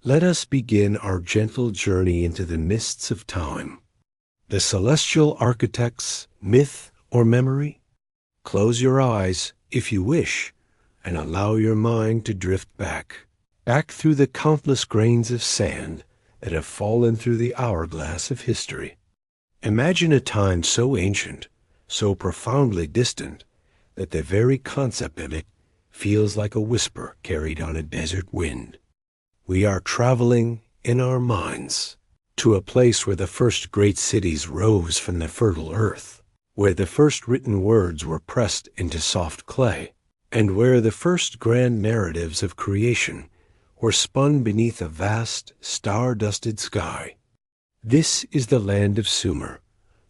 Let us begin our gentle journey into the mists of time. The celestial architects, myth or memory? Close your eyes, if you wish, and allow your mind to drift back through the countless grains of sand that have fallen through the hourglass of history. Imagine a time so ancient, so profoundly distant, that the very concept of it feels like a whisper carried on a desert wind. We are traveling in our minds to a place where the first great cities rose from the fertile earth, where the first written words were pressed into soft clay, and where the first grand narratives of creation were spun beneath a vast, star-dusted sky. This is the land of Sumer,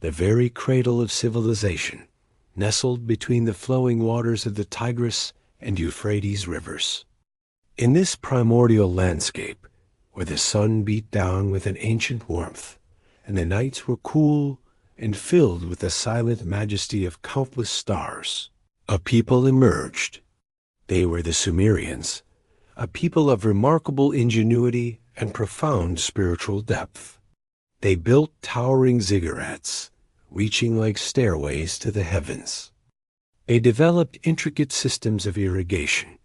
the very cradle of civilization, nestled between the flowing waters of the Tigris and Euphrates rivers. In this primordial landscape, where the sun beat down with an ancient warmth, and the nights were cool and filled with the silent majesty of countless stars, a people emerged. They were the Sumerians, a people of remarkable ingenuity and profound spiritual depth. They built towering ziggurats, reaching like stairways to the heavens. They developed intricate systems of irrigation,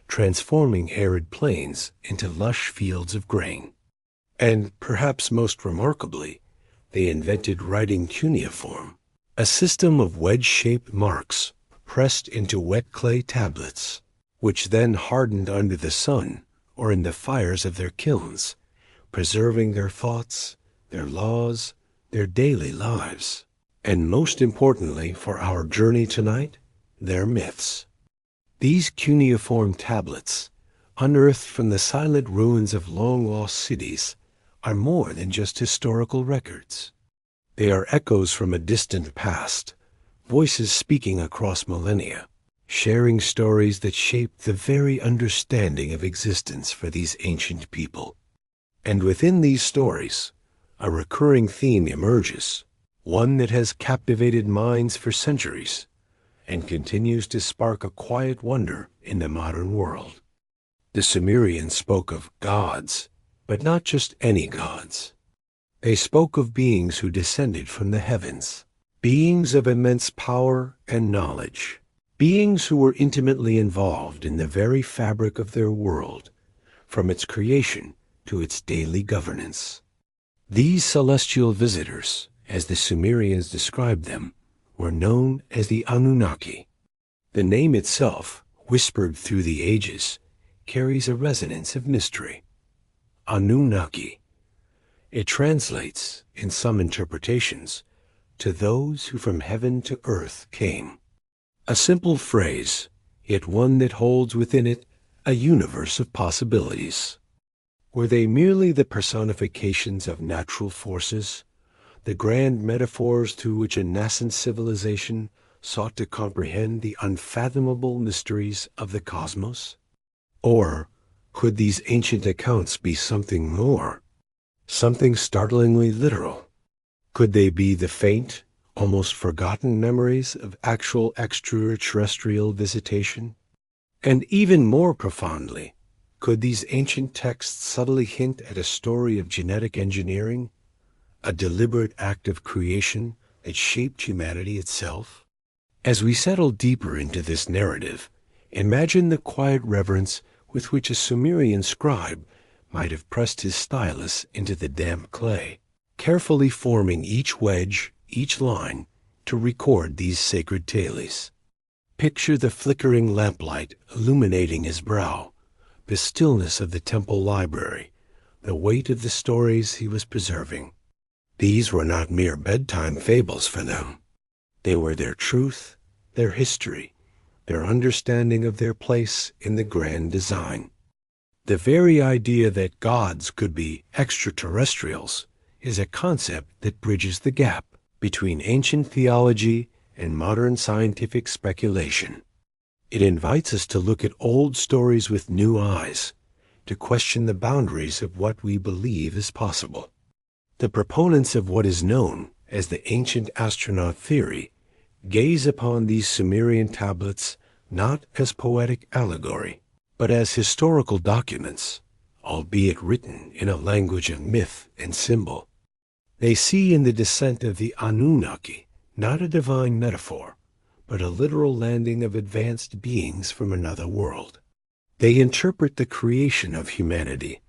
transforming arid plains into lush fields of grain. And, perhaps most remarkably, they invented writing cuneiform, a system of wedge-shaped marks pressed into wet clay tablets, which then hardened under the sun or in the fires of their kilns, preserving their thoughts, their laws, their daily lives, and most importantly for our journey tonight, their myths. These cuneiform tablets, unearthed from the silent ruins of long-lost cities, are more than just historical records. They are echoes from a distant past, voices speaking across millennia, sharing stories that shaped the very understanding of existence for these ancient people. And within these stories, a recurring theme emerges, one that has captivated minds for centuries and continues to spark a quiet wonder in the modern world. The Sumerians spoke of gods, but not just any gods. They spoke of beings who descended from the heavens, beings of immense power and knowledge, beings who were intimately involved in the very fabric of their world, from its creation to its daily governance. These celestial visitors, as the Sumerians described them, were known as the Anunnaki. The name itself, whispered through the ages, carries a resonance of mystery. Anunnaki. It translates, in some interpretations, to those who from heaven to earth came. A simple phrase, yet one that holds within it a universe of possibilities. Were they merely the personifications of natural forces, the grand metaphors through which a nascent civilization sought to comprehend the unfathomable mysteries of the cosmos? Or could these ancient accounts be something more, something startlingly literal? Could they be the faint, almost forgotten memories of actual extraterrestrial visitation? And even more profoundly, could these ancient texts subtly hint at a story of genetic engineering, a deliberate act of creation that shaped humanity itself? As we settle deeper into this narrative, imagine the quiet reverence with which a Sumerian scribe might have pressed his stylus into the damp clay, carefully forming each wedge, each line, to record these sacred tales. Picture the flickering lamplight illuminating his brow, the stillness of the temple library, the weight of the stories he was preserving. These were not mere bedtime fables for them. They were their truth, their history, their understanding of their place in the grand design. The very idea that gods could be extraterrestrials is a concept that bridges the gap between ancient theology and modern scientific speculation. It invites us to look at old stories with new eyes, to question the boundaries of what we believe is possible. The proponents of what is known as the ancient astronaut theory gaze upon these Sumerian tablets not as poetic allegory, but as historical documents, albeit written in a language of myth and symbol. They see in the descent of the Anunnaki not a divine metaphor, but a literal landing of advanced beings from another world. They interpret the creation of humanity,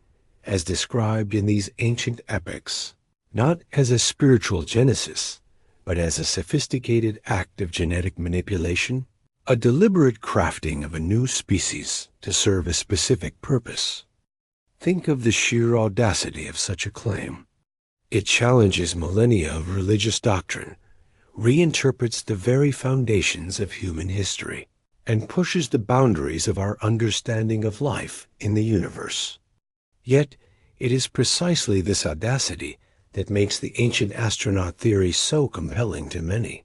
as described in these ancient epics, not as a spiritual genesis, but as a sophisticated act of genetic manipulation, a deliberate crafting of a new species to serve a specific purpose. Think of the sheer audacity of such a claim. It challenges millennia of religious doctrine, reinterprets the very foundations of human history, and pushes the boundaries of our understanding of life in the universe. Yet, it is precisely this audacity that makes the ancient astronaut theory so compelling to many.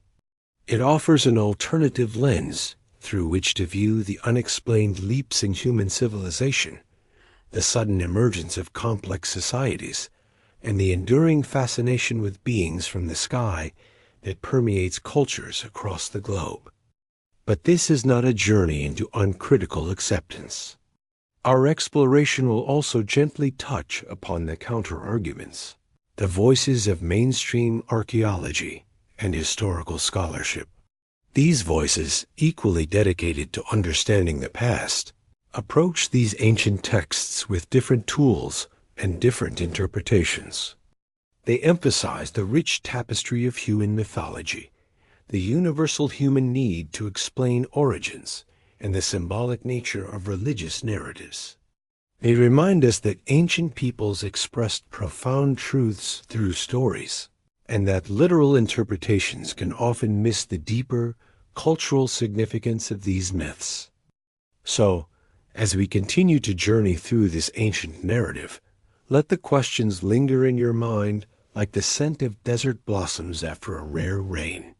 It offers an alternative lens through which to view the unexplained leaps in human civilization, the sudden emergence of complex societies, and the enduring fascination with beings from the sky that permeates cultures across the globe. But this is not a journey into uncritical acceptance. Our exploration will also gently touch upon the counter-arguments, the voices of mainstream archaeology and historical scholarship. These voices, equally dedicated to understanding the past, approach these ancient texts with different tools and different interpretations. They emphasize the rich tapestry of human mythology, the universal human need to explain origins, and the symbolic nature of religious narratives. They remind us that ancient peoples expressed profound truths through stories, and that literal interpretations can often miss the deeper cultural significance of these myths. So, as we continue to journey through this ancient narrative, let the questions linger in your mind like the scent of desert blossoms after a rare rain.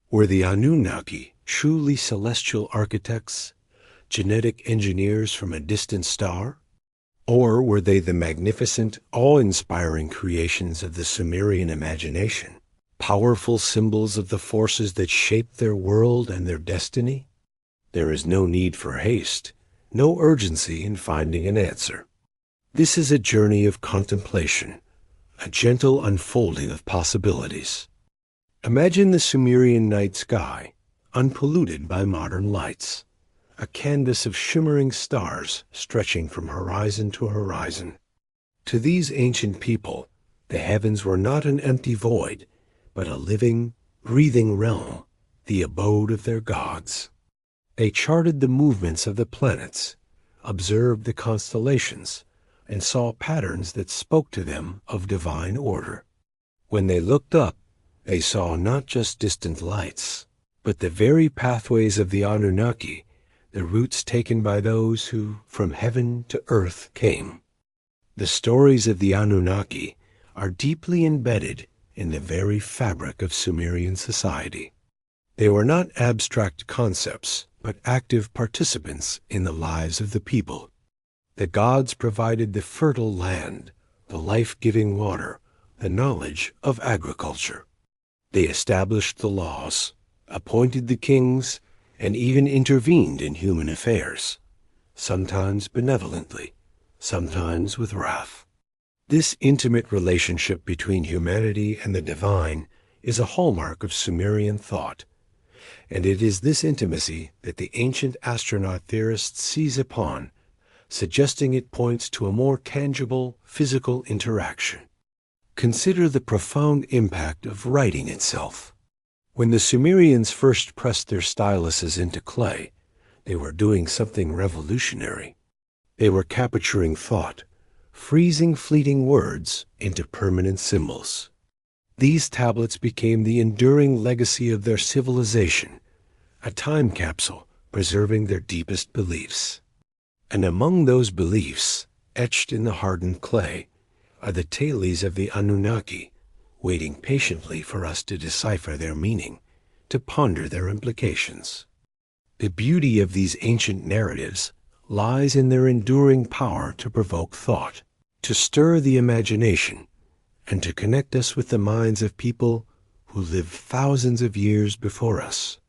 Were the Anunnaki truly celestial architects, genetic engineers from a distant star? Or were they the magnificent, awe-inspiring creations of the Sumerian imagination, powerful symbols of the forces that shaped their world and their destiny? There is no need for haste, no urgency in finding an answer. This is a journey of contemplation, a gentle unfolding of possibilities. Imagine the Sumerian night sky, unpolluted by modern lights, a canvas of shimmering stars stretching from horizon to horizon. To these ancient people, the heavens were not an empty void, but a living, breathing realm, the abode of their gods. They charted the movements of the planets, observed the constellations, and saw patterns that spoke to them of divine order. When they looked up, they saw not just distant lights, but the very pathways of the Anunnaki, the routes taken by those who from heaven to earth came. The stories of the Anunnaki are deeply embedded in the very fabric of Sumerian society. They were not abstract concepts, but active participants in the lives of the people. The gods provided the fertile land, the life-giving water, the knowledge of agriculture. They established the laws, appointed the kings, and even intervened in human affairs, sometimes benevolently, sometimes with wrath. This intimate relationship between humanity and the divine is a hallmark of Sumerian thought, and it is this intimacy that the ancient astronaut theorists seize upon, suggesting it points to a more tangible, physical interaction. Consider the profound impact of writing itself. When the Sumerians first pressed their styluses into clay, they were doing something revolutionary. They were capturing thought, freezing fleeting words into permanent symbols. These tablets became the enduring legacy of their civilization, a time capsule preserving their deepest beliefs. And among those beliefs, etched in the hardened clay, are the tales of the Anunnaki, waiting patiently for us to decipher their meaning, to ponder their implications. The beauty of these ancient narratives lies in their enduring power to provoke thought, to stir the imagination, and to connect us with the minds of people who lived thousands of years before us.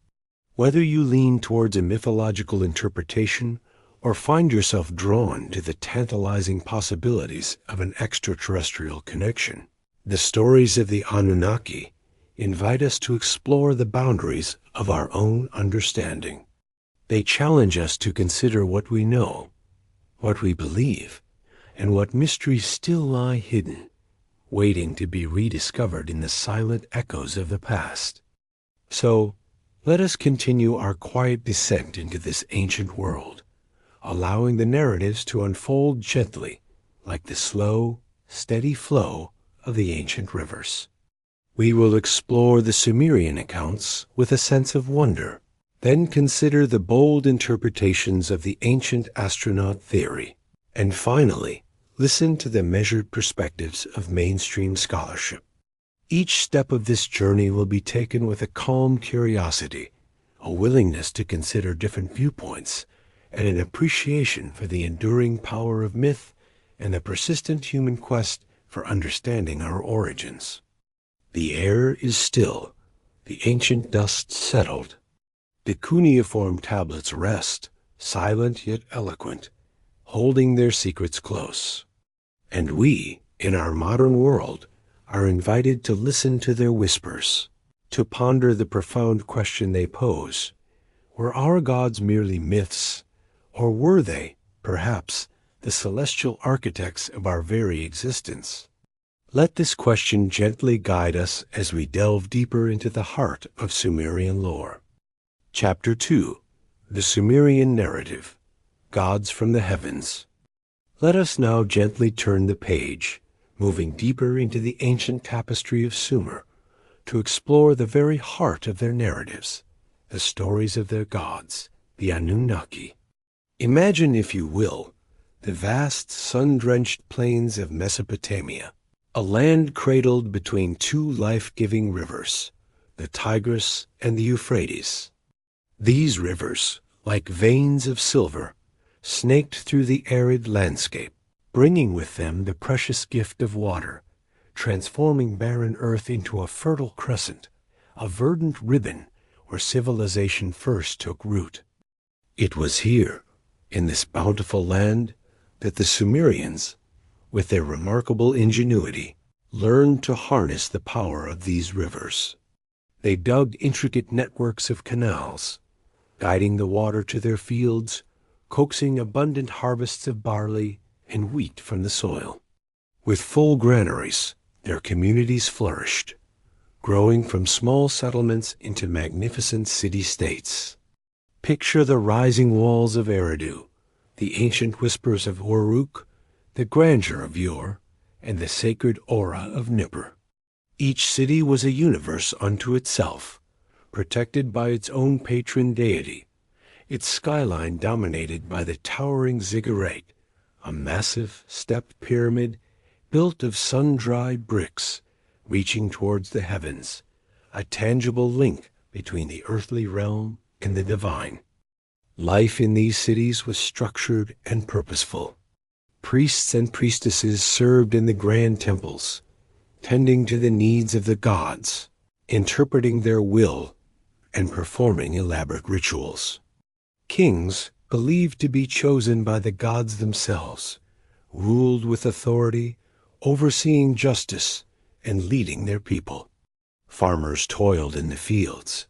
Whether you lean towards a mythological interpretation or find yourself drawn to the tantalizing possibilities of an extraterrestrial connection, the stories of the Anunnaki invite us to explore the boundaries of our own understanding. They challenge us to consider what we know, what we believe, and what mysteries still lie hidden, waiting to be rediscovered in the silent echoes of the past. So, let us continue our quiet descent into this ancient world, allowing the narratives to unfold gently, like the slow, steady flow of the ancient rivers. We will explore the Sumerian accounts with a sense of wonder, then consider the bold interpretations of the ancient astronaut theory, and finally, listen to the measured perspectives of mainstream scholarship. Each step of this journey will be taken with a calm curiosity, a willingness to consider different viewpoints, and an appreciation for the enduring power of myth and the persistent human quest for understanding our origins. The air is still, the ancient dust settled. The cuneiform tablets rest, silent yet eloquent, holding their secrets close. And we, in our modern world, are invited to listen to their whispers, to ponder the profound question they pose. Were our gods merely myths, or were they, perhaps, the celestial architects of our very existence? Let this question gently guide us as we delve deeper into the heart of Sumerian lore. Chapter 2. The Sumerian Narrative, Gods from the Heavens. Let us now gently turn the page, moving deeper into the ancient tapestry of Sumer, to explore the very heart of their narratives, the stories of their gods, the Anunnaki. Imagine, if you will, the vast sun-drenched plains of Mesopotamia, a land cradled between two life-giving rivers, the Tigris and the Euphrates. These rivers, like veins of silver, snaked through the arid landscape, bringing with them the precious gift of water, transforming barren earth into a fertile crescent, a verdant ribbon where civilization first took root. It was here, in this bountiful land, that the Sumerians, with their remarkable ingenuity, learned to harness the power of these rivers. They dug intricate networks of canals, guiding the water to their fields, coaxing abundant harvests of barley and wheat from the soil. With full granaries, their communities flourished, growing from small settlements into magnificent city-states. Picture the rising walls of Eridu, the ancient whispers of Uruk, the grandeur of Ur, and the sacred aura of Nibiru. Each city was a universe unto itself, protected by its own patron deity, its skyline dominated by the towering ziggurat, a massive stepped pyramid built of sun-dried bricks, reaching towards the heavens, a tangible link between the earthly realm and the divine. Life in these cities was structured and purposeful. Priests and priestesses served in the grand temples, tending to the needs of the gods, interpreting their will, and performing elaborate rituals. Kings, believed to be chosen by the gods themselves, ruled with authority, overseeing justice and leading their people. Farmers toiled in the fields,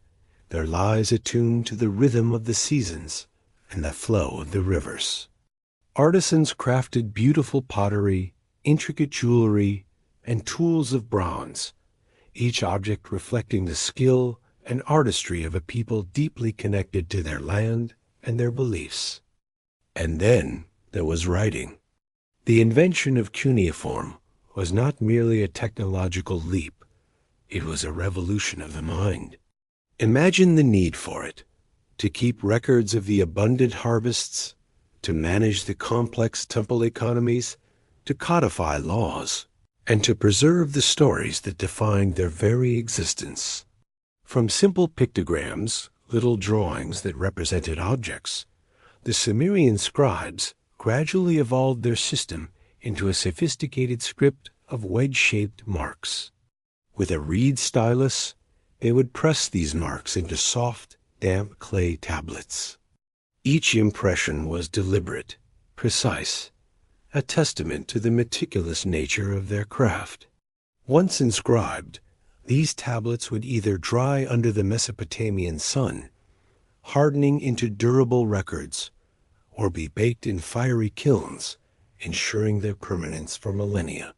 their lives attuned to the rhythm of the seasons and the flow of the rivers. Artisans crafted beautiful pottery, intricate jewelry, and tools of bronze, each object reflecting the skill and artistry of a people deeply connected to their land and their beliefs. And then there was writing. The invention of cuneiform was not merely a technological leap, it was a revolution of the mind. Imagine the need for it, to keep records of the abundant harvests, to manage the complex temple economies, to codify laws, and to preserve the stories that defined their very existence. From simple pictograms, little drawings that represented objects, the Sumerian scribes gradually evolved their system into a sophisticated script of wedge-shaped marks. With a reed stylus, they would press these marks into soft, damp clay tablets. Each impression was deliberate, precise, a testament to the meticulous nature of their craft. Once inscribed, these tablets would either dry under the Mesopotamian sun, hardening into durable records, or be baked in fiery kilns, ensuring their permanence for millennia.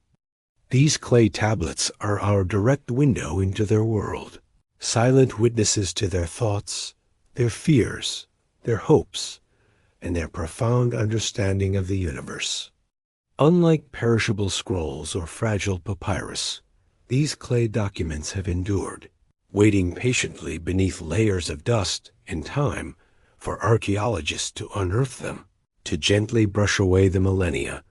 These clay tablets are our direct window into their world, silent witnesses to their thoughts, their fears, their hopes, and their profound understanding of the universe. Unlike perishable scrolls or fragile papyrus, these clay documents have endured, waiting patiently beneath layers of dust and time for archaeologists to unearth them, to gently brush away the millennia,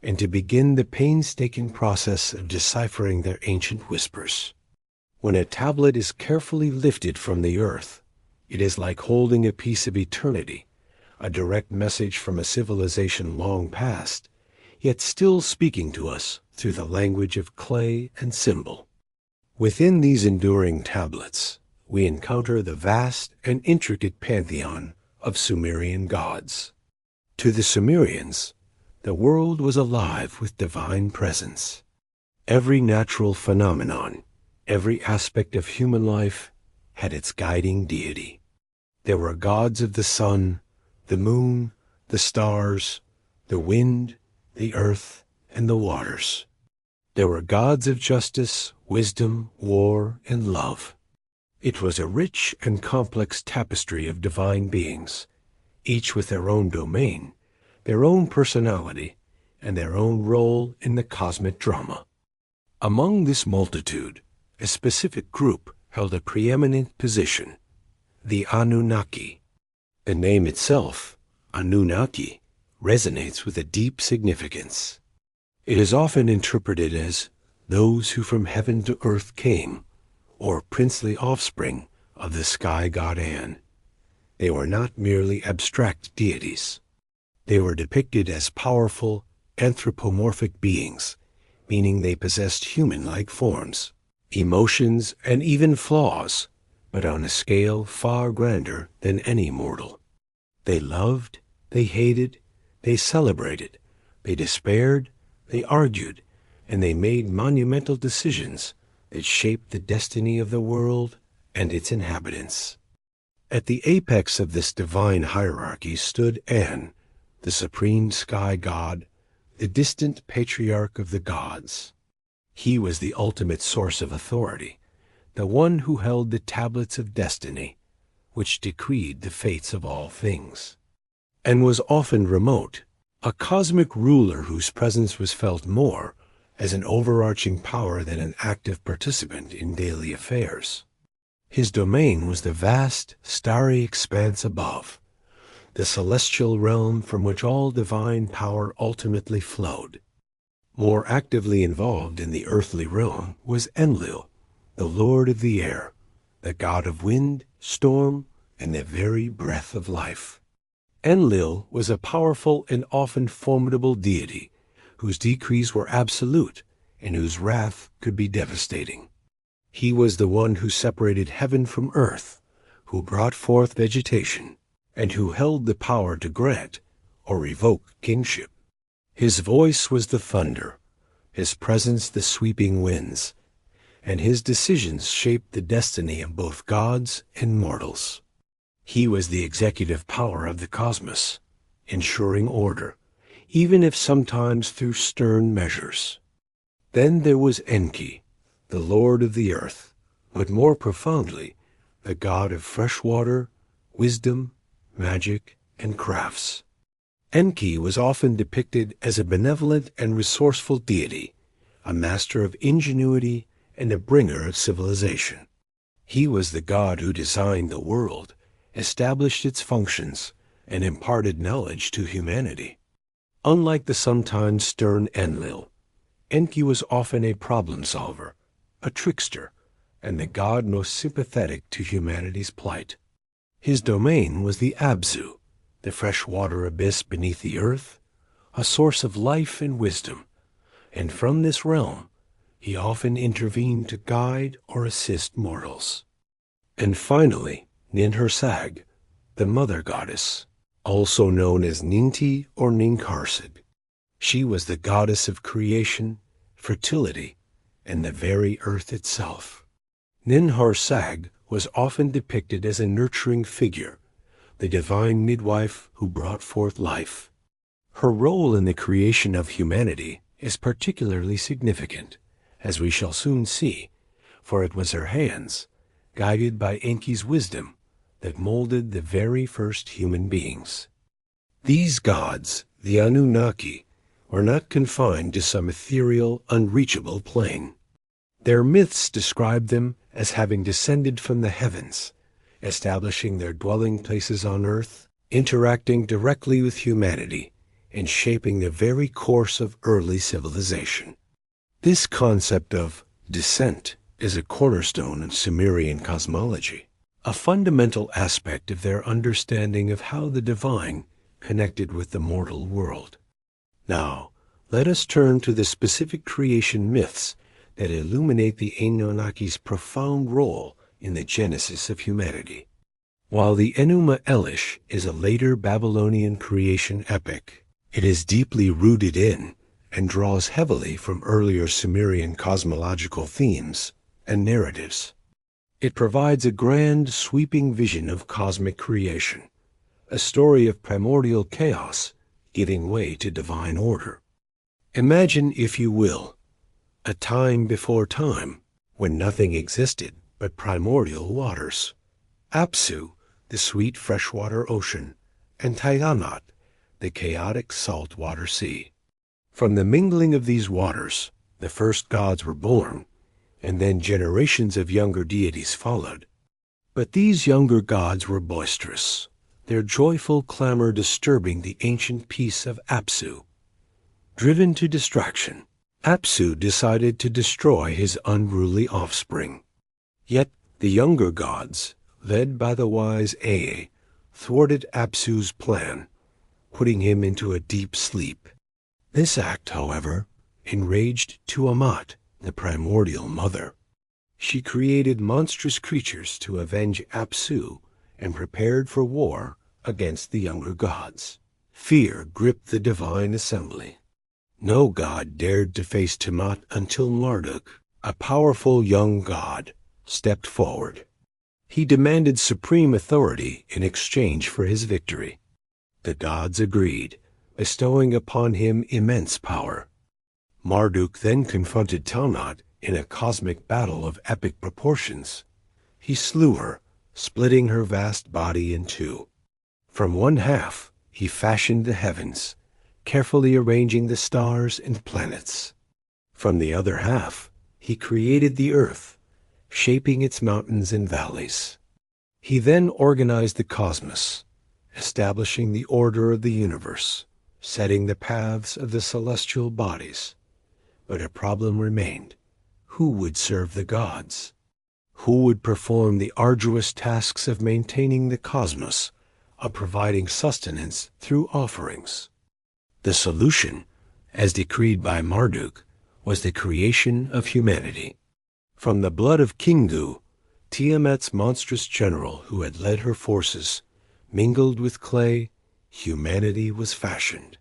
and to begin the painstaking process of deciphering their ancient whispers. When a tablet is carefully lifted from the earth, it is like holding a piece of eternity, a direct message from a civilization long past, yet still speaking to us through the language of clay and symbol. Within these enduring tablets, we encounter the vast and intricate pantheon of Sumerian gods. To the Sumerians, the world was alive with divine presence. Every natural phenomenon, every aspect of human life had its guiding deity. There were gods of the sun, the moon, the stars, the wind, the earth, and the waters. There were gods of justice, wisdom, war, and love. It was a rich and complex tapestry of divine beings, each with their own domain, their own personality, and their own role in the cosmic drama. Among this multitude, a specific group held a preeminent position, the Anunnaki. The name itself, Anunnaki, resonates with a deep significance. It is often interpreted as those who from heaven to earth came, or princely offspring of the sky god An. They were not merely abstract deities. They were depicted as powerful, anthropomorphic beings, meaning they possessed human-like forms, emotions, and even flaws, but on a scale far grander than any mortal. They loved, they hated, they celebrated, they despaired, they argued, and they made monumental decisions that shaped the destiny of the world and its inhabitants. At the apex of this divine hierarchy stood An, the supreme sky god, the distant patriarch of the gods. He was the ultimate source of authority, the one who held the tablets of destiny, which decreed the fates of all things, and was often remote, a cosmic ruler whose presence was felt more as an overarching power than an active participant in daily affairs. His domain was the vast, starry expanse above, the celestial realm from which all divine power ultimately flowed. More actively involved in the earthly realm was Enlil, the lord of the air, the god of wind, storm, and the very breath of life. Enlil was a powerful and often formidable deity, whose decrees were absolute and whose wrath could be devastating. He was the one who separated heaven from earth, who brought forth vegetation, and who held the power to grant or revoke kingship. His voice was the thunder, his presence the sweeping winds, and his decisions shaped the destiny of both gods and mortals. He was the executive power of the cosmos, ensuring order, even if sometimes through stern measures. Then there was Enki, the lord of the earth, but more profoundly, the god of fresh water, wisdom, magic, and crafts. Enki was often depicted as a benevolent and resourceful deity, a master of ingenuity and a bringer of civilization. He was the god who designed the world, established its functions, and imparted knowledge to humanity. Unlike the sometimes stern Enlil, Enki was often a problem solver, a trickster, and the god most sympathetic to humanity's plight. His domain was the Abzu, the freshwater abyss beneath the earth, a source of life and wisdom, and from this realm he often intervened to guide or assist mortals. And finally, Ninhursag, the mother goddess, also known as Ninti or Ninkarsid. She was the goddess of creation, fertility, and the very earth itself. Ninharsag was often depicted as a nurturing figure, the divine midwife who brought forth life. Her role in the creation of humanity is particularly significant, as we shall soon see, for it was her hands, guided by Enki's wisdom, that molded the very first human beings. These gods, the Anunnaki, were not confined to some ethereal, unreachable plane. Their myths describe them as having descended from the heavens, establishing their dwelling places on earth, interacting directly with humanity, and shaping the very course of early civilization. This concept of descent is a cornerstone in Sumerian cosmology, a fundamental aspect of their understanding of how the divine connected with the mortal world. Now, let us turn to the specific creation myths that illuminate the Anunnaki's profound role in the genesis of humanity. While the Enuma Elish is a later Babylonian creation epic, it is deeply rooted in and draws heavily from earlier Sumerian cosmological themes and narratives. It provides a grand, sweeping vision of cosmic creation, a story of primordial chaos giving way to divine order. Imagine, if you will, a time before time when nothing existed but primordial waters. Apsu, the sweet freshwater ocean, and Tiamat, the chaotic saltwater sea. From the mingling of these waters, the first gods were born, and then generations of younger deities followed. But these younger gods were boisterous, their joyful clamor disturbing the ancient peace of Apsu. Driven to distraction, Apsu decided to destroy his unruly offspring. Yet the younger gods, led by the wise Ea, thwarted Apsu's plan, putting him into a deep sleep. This act, however, enraged Tiamat, the primordial mother. She created monstrous creatures to avenge Apsu and prepared for war against the younger gods. Fear gripped the divine assembly. No god dared to face Tiamat until Marduk, a powerful young god, stepped forward. He demanded supreme authority in exchange for his victory. The gods agreed, bestowing upon him immense power. Marduk then confronted Tiamat in a cosmic battle of epic proportions. He slew her, splitting her vast body in two. From one half, he fashioned the heavens, carefully arranging the stars and planets. From the other half, he created the earth, shaping its mountains and valleys. He then organized the cosmos, establishing the order of the universe, setting the paths of the celestial bodies. But a problem remained. Who would serve the gods? Who would perform the arduous tasks of maintaining the cosmos, of providing sustenance through offerings? The solution, as decreed by Marduk, was the creation of humanity. From the blood of Kingu, Tiamat's monstrous general who had led her forces, mingled with clay, humanity was fashioned.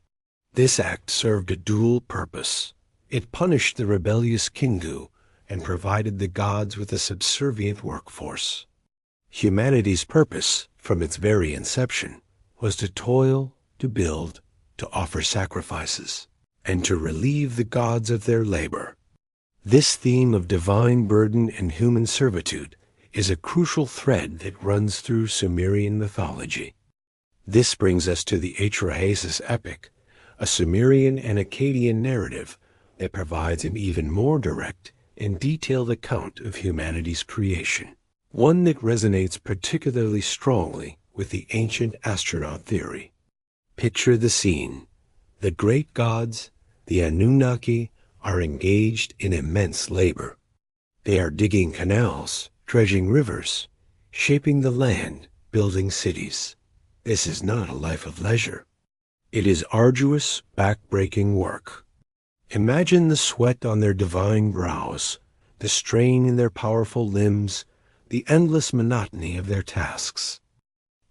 This act served a dual purpose. It punished the rebellious Kingu and provided the gods with a subservient workforce. Humanity's purpose, from its very inception, was to toil, to build, to offer sacrifices, and to relieve the gods of their labor. This theme of divine burden and human servitude is a crucial thread that runs through Sumerian mythology. This brings us to the Atra-Hasis epic, a Sumerian and Akkadian narrative that provides an even more direct and detailed account of humanity's creation, one that resonates particularly strongly with the ancient astronaut theory. Picture the scene. The great gods, the Anunnaki, are engaged in immense labor. They are digging canals, dredging rivers, shaping the land, building cities. This is not a life of leisure. It is arduous, back-breaking work. Imagine the sweat on their divine brows, the strain in their powerful limbs, the endless monotony of their tasks.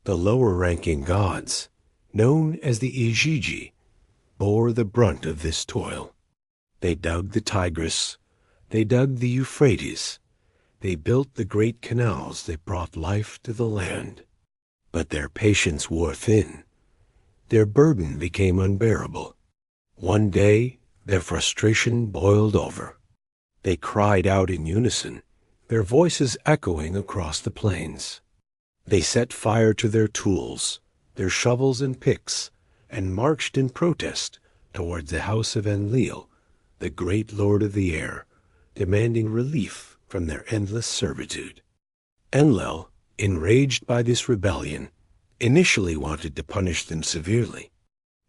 The lower-ranking gods, known as the Ijiji, bore the brunt of this toil. They dug the Tigris, they dug the Euphrates, they built the great canals that brought life to the land. But their patience wore thin. Their burden became unbearable. One day, their frustration boiled over. They cried out in unison, their voices echoing across the plains. They set fire to their tools, their shovels and picks, and marched in protest towards the house of Enlil, the great lord of the air, demanding relief from their endless servitude. Enlil, enraged by this rebellion, initially wanted to punish them severely.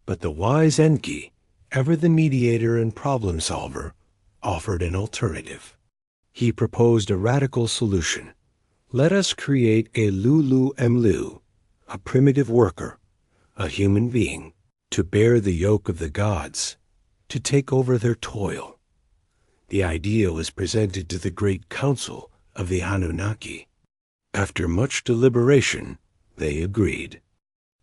But the wise Enki, ever the mediator and problem solver, offered an alternative. He proposed a radical solution. Let us create a Lulu Emlu, a primitive worker, a human being, to bear the yoke of the gods, to take over their toil. The idea was presented to the great council of the Anunnaki. After much deliberation, they agreed.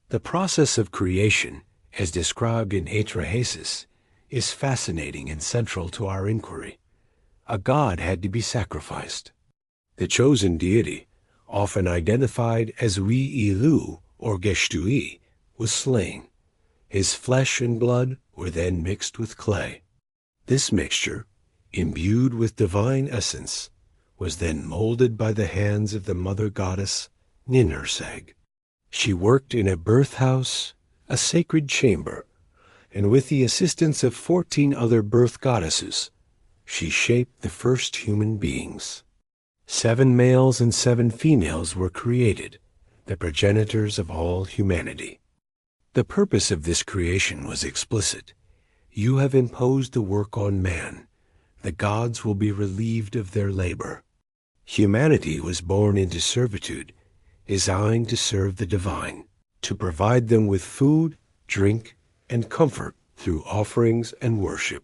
The process of creation, as described in Atra-Hasis, is fascinating and central to our inquiry. A god had to be sacrificed. The chosen deity, often identified as Wi-Ilu or Geshtui, was slain. His flesh and blood were then mixed with clay. This mixture, imbued with divine essence, was then molded by the hands of the mother goddess Ninursag. She worked in a birth house, a sacred chamber, and with the assistance of 14 other birth goddesses, she shaped the first human beings. 7 males and 7 females were created, the progenitors of all humanity. The purpose of this creation was explicit. You have imposed the work on man. The gods will be relieved of their labor. Humanity was born into servitude, designed to serve the divine, to provide them with food, drink, and comfort through offerings and worship.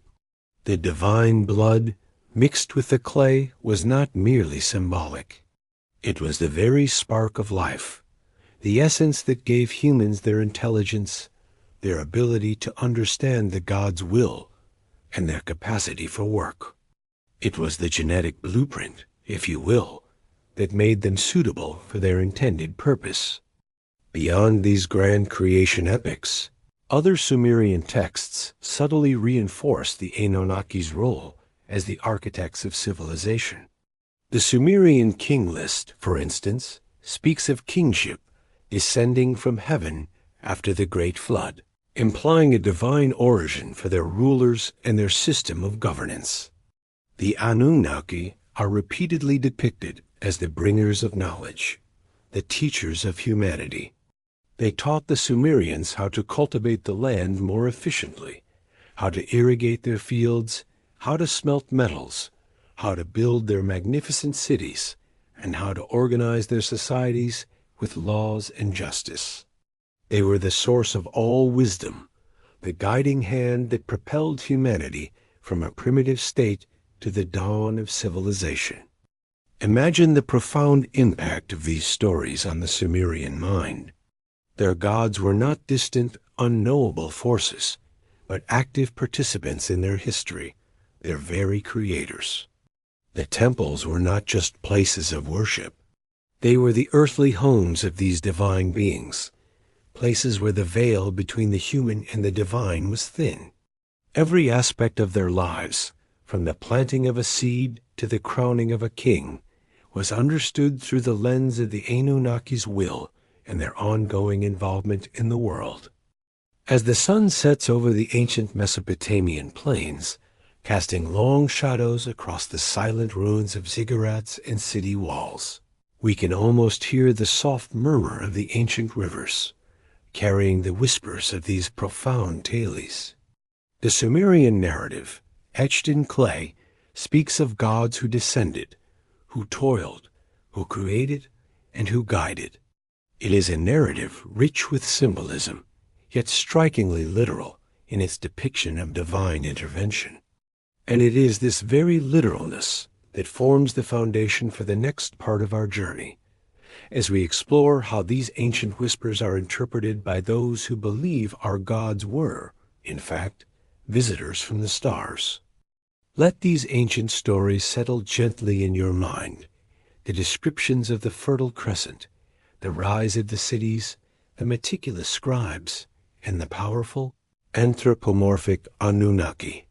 The divine blood, mixed with the clay, was not merely symbolic. It was the very spark of life, the essence that gave humans their intelligence, their ability to understand the God's will, and their capacity for work. It was the genetic blueprint, if you will, that made them suitable for their intended purpose. Beyond these grand creation epics, other Sumerian texts subtly reinforce the Anunnaki's role as the architects of civilization. The Sumerian king list, for instance, speaks of kingship descending from heaven after the great flood, implying a divine origin for their rulers and their system of governance. The Anunnaki are repeatedly depicted as the bringers of knowledge, the teachers of humanity. They taught the Sumerians how to cultivate the land more efficiently, how to irrigate their fields, how to smelt metals, how to build their magnificent cities, and how to organize their societies with laws and justice. They were the source of all wisdom, the guiding hand that propelled humanity from a primitive state to the dawn of civilization. Imagine the profound impact of these stories on the Sumerian mind. Their gods were not distant, unknowable forces, but active participants in their history, their very creators. The temples were not just places of worship. They were the earthly homes of these divine beings, places where the veil between the human and the divine was thin. Every aspect of their lives, from the planting of a seed to the crowning of a king, was understood through the lens of the Anunnaki's will and their ongoing involvement in the world. As the sun sets over the ancient Mesopotamian plains, casting long shadows across the silent ruins of ziggurats and city walls, we can almost hear the soft murmur of the ancient rivers, carrying the whispers of these profound tales. The Sumerian narrative, etched in clay, speaks of gods who descended, who toiled, who created, and who guided. It is a narrative rich with symbolism, yet strikingly literal in its depiction of divine intervention. And it is this very literalness that forms the foundation for the next part of our journey, as we explore how these ancient whispers are interpreted by those who believe our gods were, in fact, visitors from the stars. Let these ancient stories settle gently in your mind. The descriptions of the Fertile Crescent, the rise of the cities, the meticulous scribes, and the powerful, anthropomorphic Anunnaki.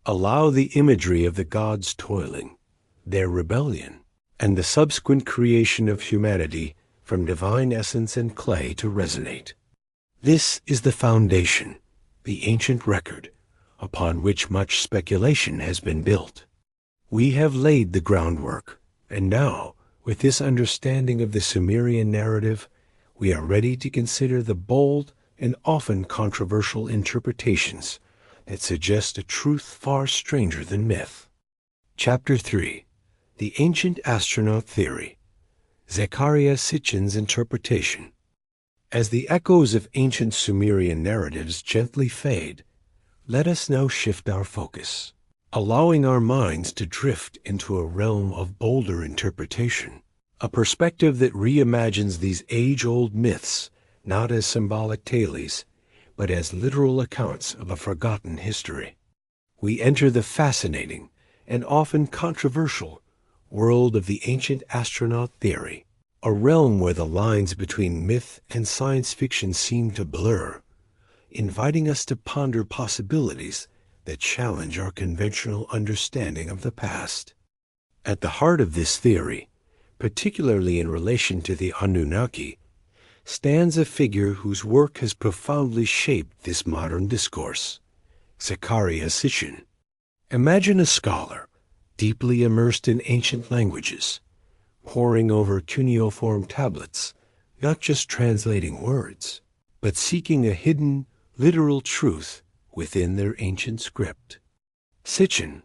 Allow the imagery of the gods toiling, their rebellion, and the subsequent creation of humanity from divine essence and clay to resonate. This is the foundation, the ancient record, upon which much speculation has been built. We have laid the groundwork, and now, with this understanding of the Sumerian narrative, we are ready to consider the bold and often controversial interpretations that suggest a truth far stranger than myth. Chapter 3. The Ancient Astronaut Theory. Zecharia Sitchin's Interpretation. As the echoes of ancient Sumerian narratives gently fade, let us now shift our focus, allowing our minds to drift into a realm of bolder interpretation, a perspective that reimagines these age-old myths not as symbolic tales, but as literal accounts of a forgotten history. We enter the fascinating and often controversial world of the ancient astronaut theory, a realm where the lines between myth and science fiction seem to blur, inviting us to ponder possibilities that challenge our conventional understanding of the past. At the heart of this theory, particularly in relation to the Anunnaki, stands a figure whose work has profoundly shaped this modern discourse, Zecharia Sitchin. Imagine a scholar, deeply immersed in ancient languages, poring over cuneiform tablets, not just translating words, but seeking a hidden, literal truth within their ancient script. Sitchin,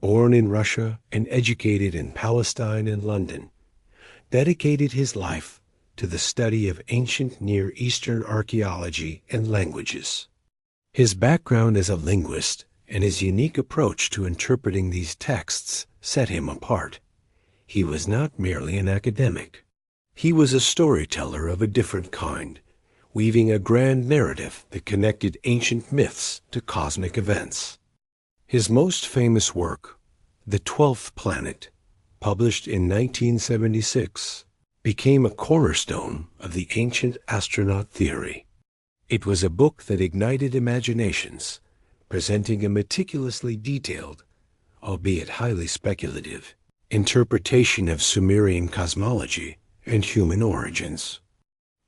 born in Russia and educated in Palestine and London, dedicated his life to the study of ancient Near Eastern archaeology and languages. His background as a linguist and his unique approach to interpreting these texts set him apart. He was not merely an academic. He was a storyteller of a different kind, weaving a grand narrative that connected ancient myths to cosmic events. His most famous work, The 12th Planet, published in 1976, became a cornerstone of the ancient astronaut theory. It was a book that ignited imaginations, presenting a meticulously detailed, albeit highly speculative, interpretation of Sumerian cosmology and human origins.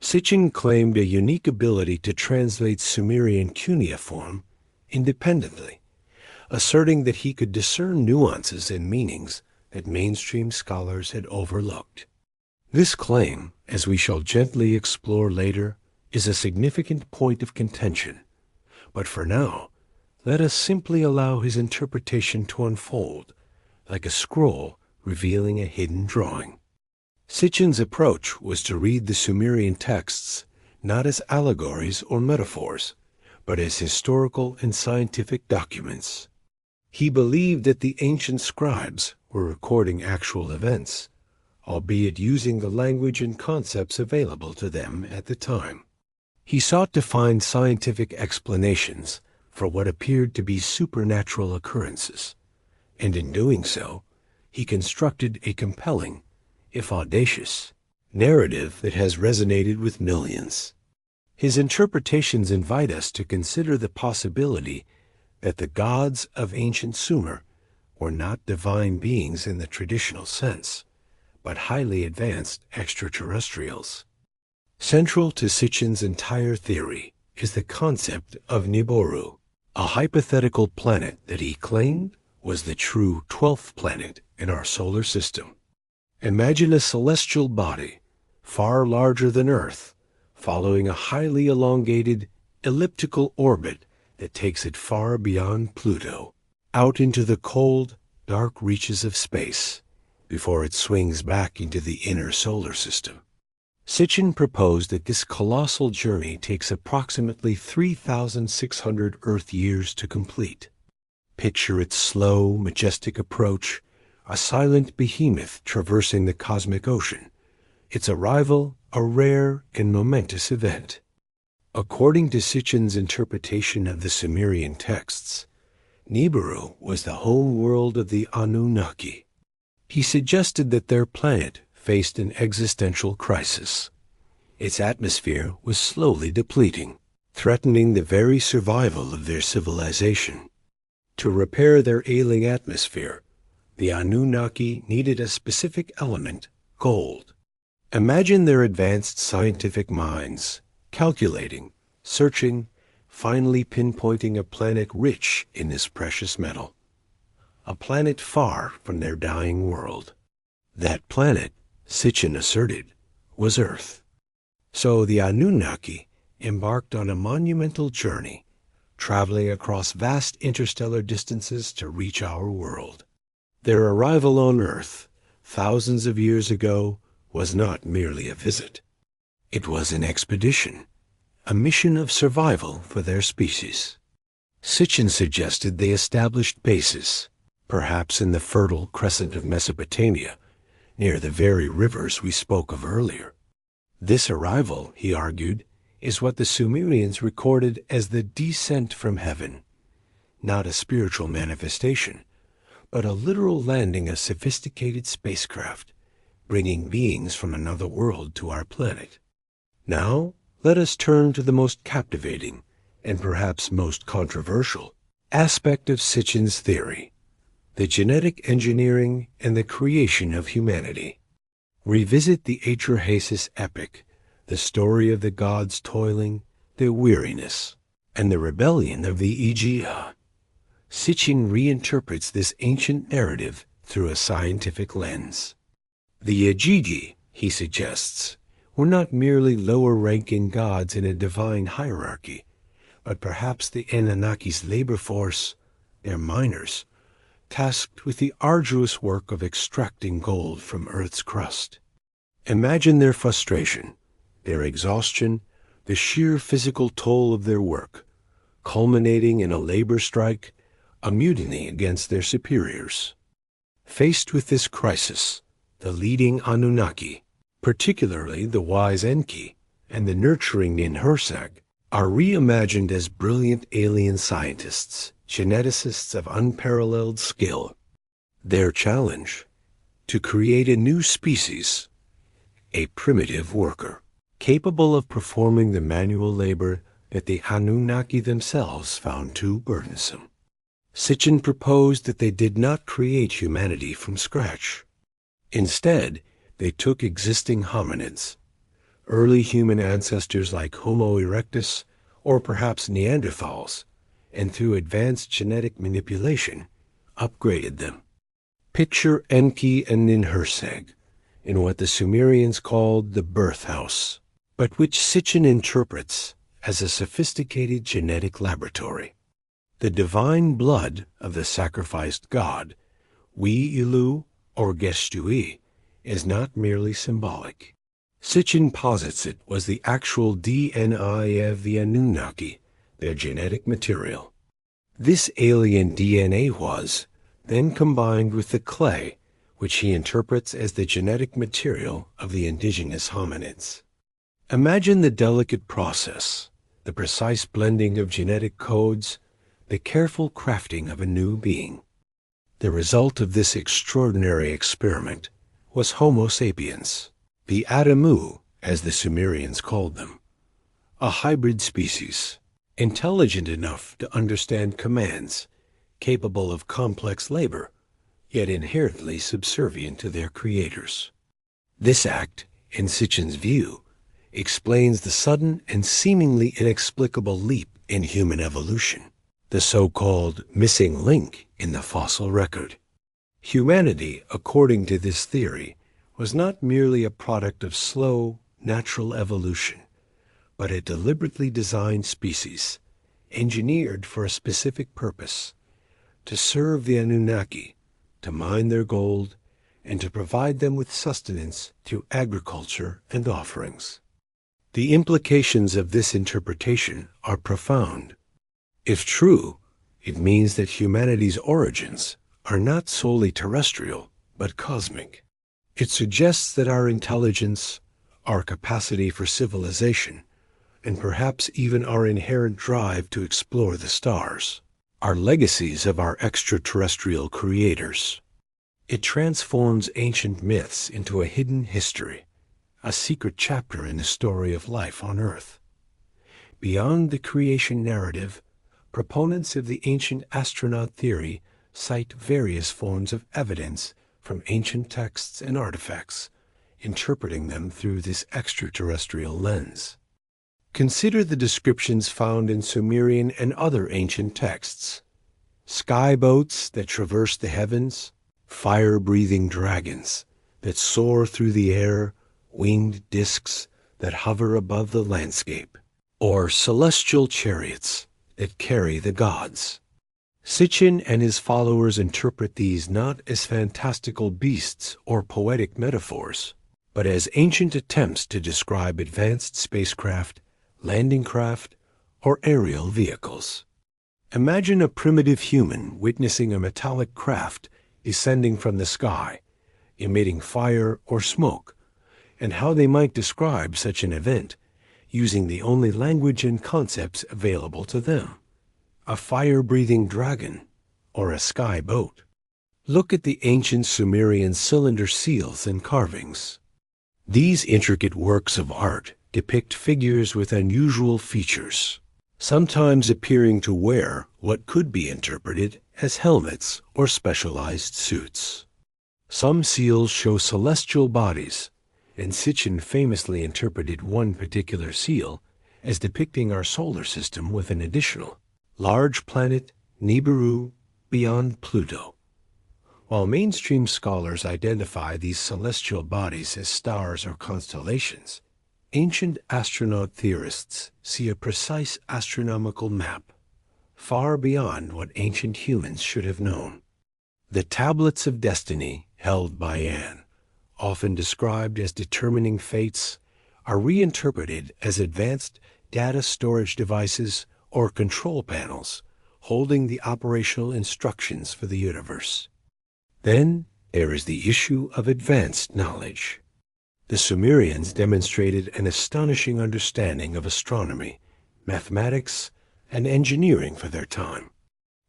Sitchin claimed a unique ability to translate Sumerian cuneiform independently, asserting that he could discern nuances and meanings that mainstream scholars had overlooked. This claim, as we shall gently explore later, is a significant point of contention. But for now, let us simply allow his interpretation to unfold, like a scroll revealing a hidden drawing. Sitchin's approach was to read the Sumerian texts not as allegories or metaphors, but as historical and scientific documents. He believed that the ancient scribes were recording actual events, albeit using the language and concepts available to them at the time. He sought to find scientific explanations for what appeared to be supernatural occurrences, and in doing so, he constructed a compelling, if audacious, narrative that has resonated with millions. His interpretations invite us to consider the possibility that the gods of ancient Sumer were not divine beings in the traditional sense, but highly advanced extraterrestrials. Central to Sitchin's entire theory is the concept of Nibiru, a hypothetical planet that he claimed was the true 12th planet in our solar system. Imagine a celestial body, far larger than Earth, following a highly elongated, elliptical orbit that takes it far beyond Pluto, out into the cold, dark reaches of space, before it swings back into the inner solar system. Sitchin proposed that this colossal journey takes approximately 3,600 Earth years to complete. Picture its slow, majestic approach, a silent behemoth traversing the cosmic ocean, its arrival a rare and momentous event. According to Sitchin's interpretation of the Sumerian texts, Nibiru was the home world of the Anunnaki. He suggested that their planet faced an existential crisis. Its atmosphere was slowly depleting, threatening the very survival of their civilization. To repair their ailing atmosphere, the Anunnaki needed a specific element, gold. Imagine their advanced scientific minds, calculating, searching, finally pinpointing a planet rich in this precious metal. A planet far from their dying world. That planet, Sitchin asserted, was Earth. So the Anunnaki embarked on a monumental journey, traveling across vast interstellar distances to reach our world. Their arrival on Earth, thousands of years ago, was not merely a visit. It was an expedition, a mission of survival for their species. Sitchin suggested they established bases, perhaps in the fertile crescent of Mesopotamia, near the very rivers we spoke of earlier. This arrival, he argued, is what the Sumerians recorded as the descent from heaven, not a spiritual manifestation, but a literal landing of sophisticated spacecraft, bringing beings from another world to our planet. Now, let us turn to the most captivating, and perhaps most controversial, aspect of Sitchin's theory, the genetic engineering and the creation of humanity. Revisit the Atra-Hasis epic, the story of the gods' toiling, their weariness, and the rebellion of the Aegea. Sitchin reinterprets this ancient narrative through a scientific lens. The Aegei, he suggests, were not merely lower-ranking gods in a divine hierarchy, but perhaps the Anunnaki's labor force, their miners, tasked with the arduous work of extracting gold from Earth's crust. Imagine their frustration, their exhaustion, the sheer physical toll of their work, culminating in a labor strike, a mutiny against their superiors. Faced with this crisis, the leading Anunnaki, particularly the wise Enki and the nurturing Ninhursag, are reimagined as brilliant alien scientists, geneticists of unparalleled skill. Their challenge: to create a new species, a primitive worker, capable of performing the manual labor that the Anunnaki themselves found too burdensome. Sitchin proposed that they did not create humanity from scratch. Instead, they took existing hominids, early human ancestors like Homo erectus or perhaps Neanderthals, and through advanced genetic manipulation, upgraded them. Picture Enki and Ninhursag in what the Sumerians called the birth house, but which Sitchin interprets as a sophisticated genetic laboratory. The divine blood of the sacrificed god, Wi-Ilu or Gestui, is not merely symbolic. Sitchin posits it was the actual DNA of the Anunnaki, their genetic material. This alien DNA was then combined with the clay, which he interprets as the genetic material of the indigenous hominids. Imagine the delicate process, the precise blending of genetic codes, the careful crafting of a new being. The result of this extraordinary experiment was Homo sapiens, the Adamu, as the Sumerians called them, a hybrid species, intelligent enough to understand commands, capable of complex labor, yet inherently subservient to their creators. This act, in Sitchin's view, explains the sudden and seemingly inexplicable leap in human evolution, the so-called missing link in the fossil record. Humanity, according to this theory, was not merely a product of slow, natural evolution, but a deliberately designed species, engineered for a specific purpose: to serve the Anunnaki, to mine their gold, and to provide them with sustenance through agriculture and offerings. The implications of this interpretation are profound. If true, it means that humanity's origins are not solely terrestrial, but cosmic. It suggests that our intelligence, our capacity for civilization, and perhaps even our inherent drive to explore the stars, are legacies of our extraterrestrial creators. It transforms ancient myths into a hidden history, a secret chapter in the story of life on Earth. Beyond the creation narrative, proponents of the ancient astronaut theory cite various forms of evidence from ancient texts and artifacts, interpreting them through this extraterrestrial lens. Consider the descriptions found in Sumerian and other ancient texts. Sky boats that traverse the heavens, fire-breathing dragons that soar through the air, winged discs that hover above the landscape, or celestial chariots that carry the gods. Sitchin and his followers interpret these not as fantastical beasts or poetic metaphors, but as ancient attempts to describe advanced spacecraft, landing craft, or aerial vehicles. Imagine a primitive human witnessing a metallic craft descending from the sky, emitting fire or smoke, and how they might describe such an event using the only language and concepts available to them: a fire-breathing dragon or a sky boat. Look at the ancient Sumerian cylinder seals and carvings. These intricate works of art depict figures with unusual features, sometimes appearing to wear what could be interpreted as helmets or specialized suits. Some seals show celestial bodies, and Sitchin famously interpreted one particular seal as depicting our solar system with an additional large planet, Nibiru, beyond Pluto. While mainstream scholars identify these celestial bodies as stars or constellations, ancient astronaut theorists see a precise astronomical map, far beyond what ancient humans should have known. The tablets of destiny held by An, often described as determining fates, are reinterpreted as advanced data storage devices or control panels holding the operational instructions for the universe. Then there is the issue of advanced knowledge. The Sumerians demonstrated an astonishing understanding of astronomy, mathematics, and engineering for their time.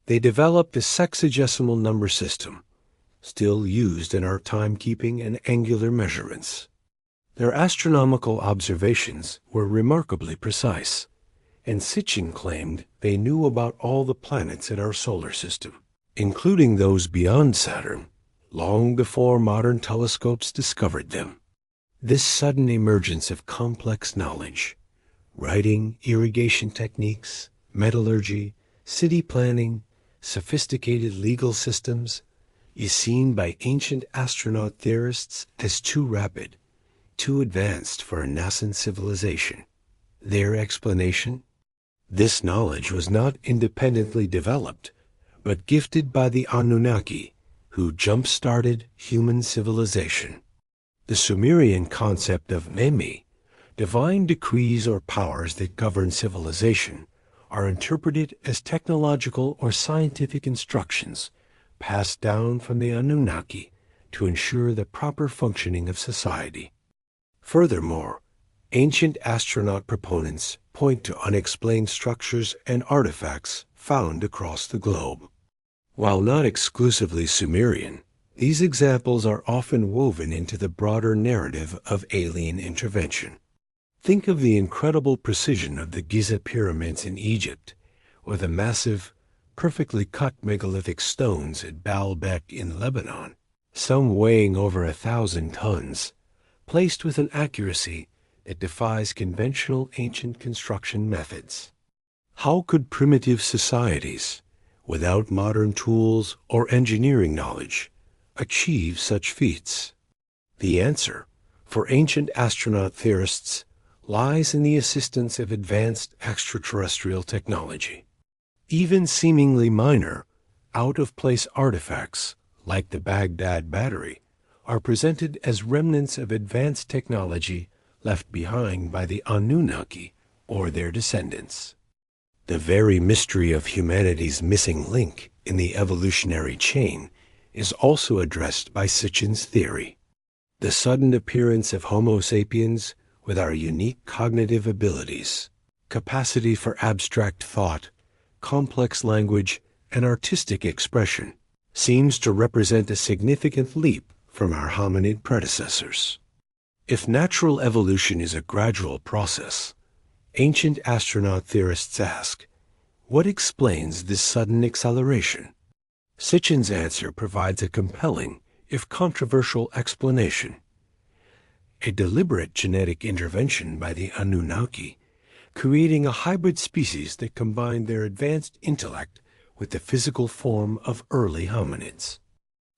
They developed the sexagesimal number system, still used in our timekeeping and angular measurements. Their astronomical observations were remarkably precise, and Sitchin claimed they knew about all the planets in our solar system, including those beyond Saturn, long before modern telescopes discovered them. This sudden emergence of complex knowledge, writing, irrigation techniques, metallurgy, city planning, sophisticated legal systems, is seen by ancient astronaut theorists as too rapid, too advanced for a nascent civilization. Their explanation? This knowledge was not independently developed, but gifted by the Anunnaki, who jump-started human civilization. The Sumerian concept of Memi, divine decrees or powers that govern civilization, are interpreted as technological or scientific instructions passed down from the Anunnaki to ensure the proper functioning of society. Furthermore, ancient astronaut proponents point to unexplained structures and artifacts found across the globe. While not exclusively Sumerian, these examples are often woven into the broader narrative of alien intervention. Think of the incredible precision of the Giza pyramids in Egypt, or the massive, perfectly cut megalithic stones at Baalbek in Lebanon, some weighing over 1,000 tons, placed with an accuracy that defies conventional ancient construction methods. How could primitive societies, without modern tools or engineering knowledge, achieve such feats? The answer, for ancient astronaut theorists, lies in the assistance of advanced extraterrestrial technology. Even seemingly minor, out-of-place artifacts, like the Baghdad battery, are presented as remnants of advanced technology left behind by the Anunnaki or their descendants. The very mystery of humanity's missing link in the evolutionary chain is also addressed by Sitchin's theory. the sudden appearance of Homo sapiens with our unique cognitive abilities, capacity for abstract thought, complex language, and artistic expression, seems to represent a significant leap from our hominid predecessors. If natural evolution is a gradual process, ancient astronaut theorists ask, what explains this sudden acceleration? Sitchin's answer provides a compelling, if controversial, explanation. A deliberate genetic intervention by the Anunnaki, creating a hybrid species that combined their advanced intellect with the physical form of early hominids.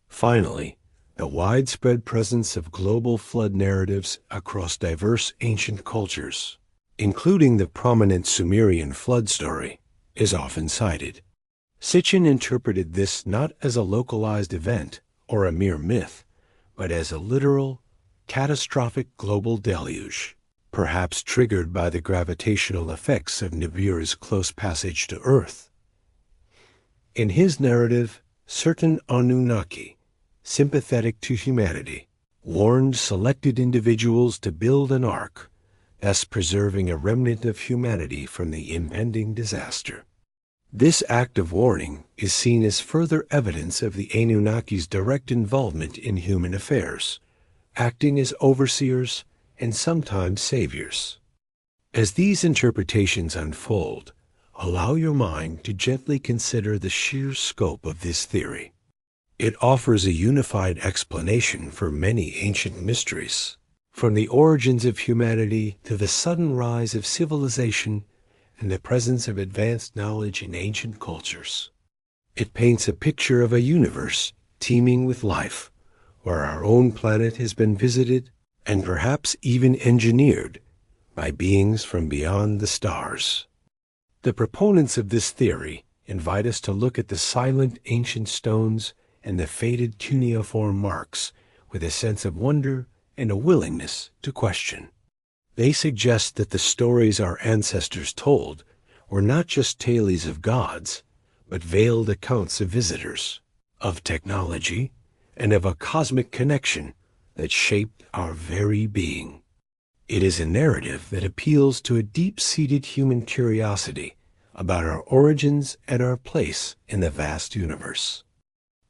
Finally, the widespread presence of global flood narratives across diverse ancient cultures, including the prominent Sumerian flood story, is often cited. Sitchin interpreted this not as a localized event or a mere myth, but as a literal, catastrophic global deluge, perhaps triggered by the gravitational effects of Nibiru's close passage to Earth. In his narrative, certain Anunnaki, sympathetic to humanity, warned selected individuals to build an ark, thus preserving a remnant of humanity from the impending disaster. This act of warning is seen as further evidence of the Anunnaki's direct involvement in human affairs, acting as overseers and sometimes saviors. As these interpretations unfold, allow your mind to gently consider the sheer scope of this theory. It offers a unified explanation for many ancient mysteries, from the origins of humanity to the sudden rise of civilization and the presence of advanced knowledge in ancient cultures. It paints a picture of a universe teeming with life, where our own planet has been visited and perhaps even engineered by beings from beyond the stars. The proponents of this theory invite us to look at the silent ancient stones and the faded cuneiform marks with a sense of wonder and a willingness to question. They suggest that the stories our ancestors told were not just tales of gods, but veiled accounts of visitors, of technology, and of a cosmic connection that shaped our very being. It is a narrative that appeals to a deep-seated human curiosity about our origins and our place in the vast universe.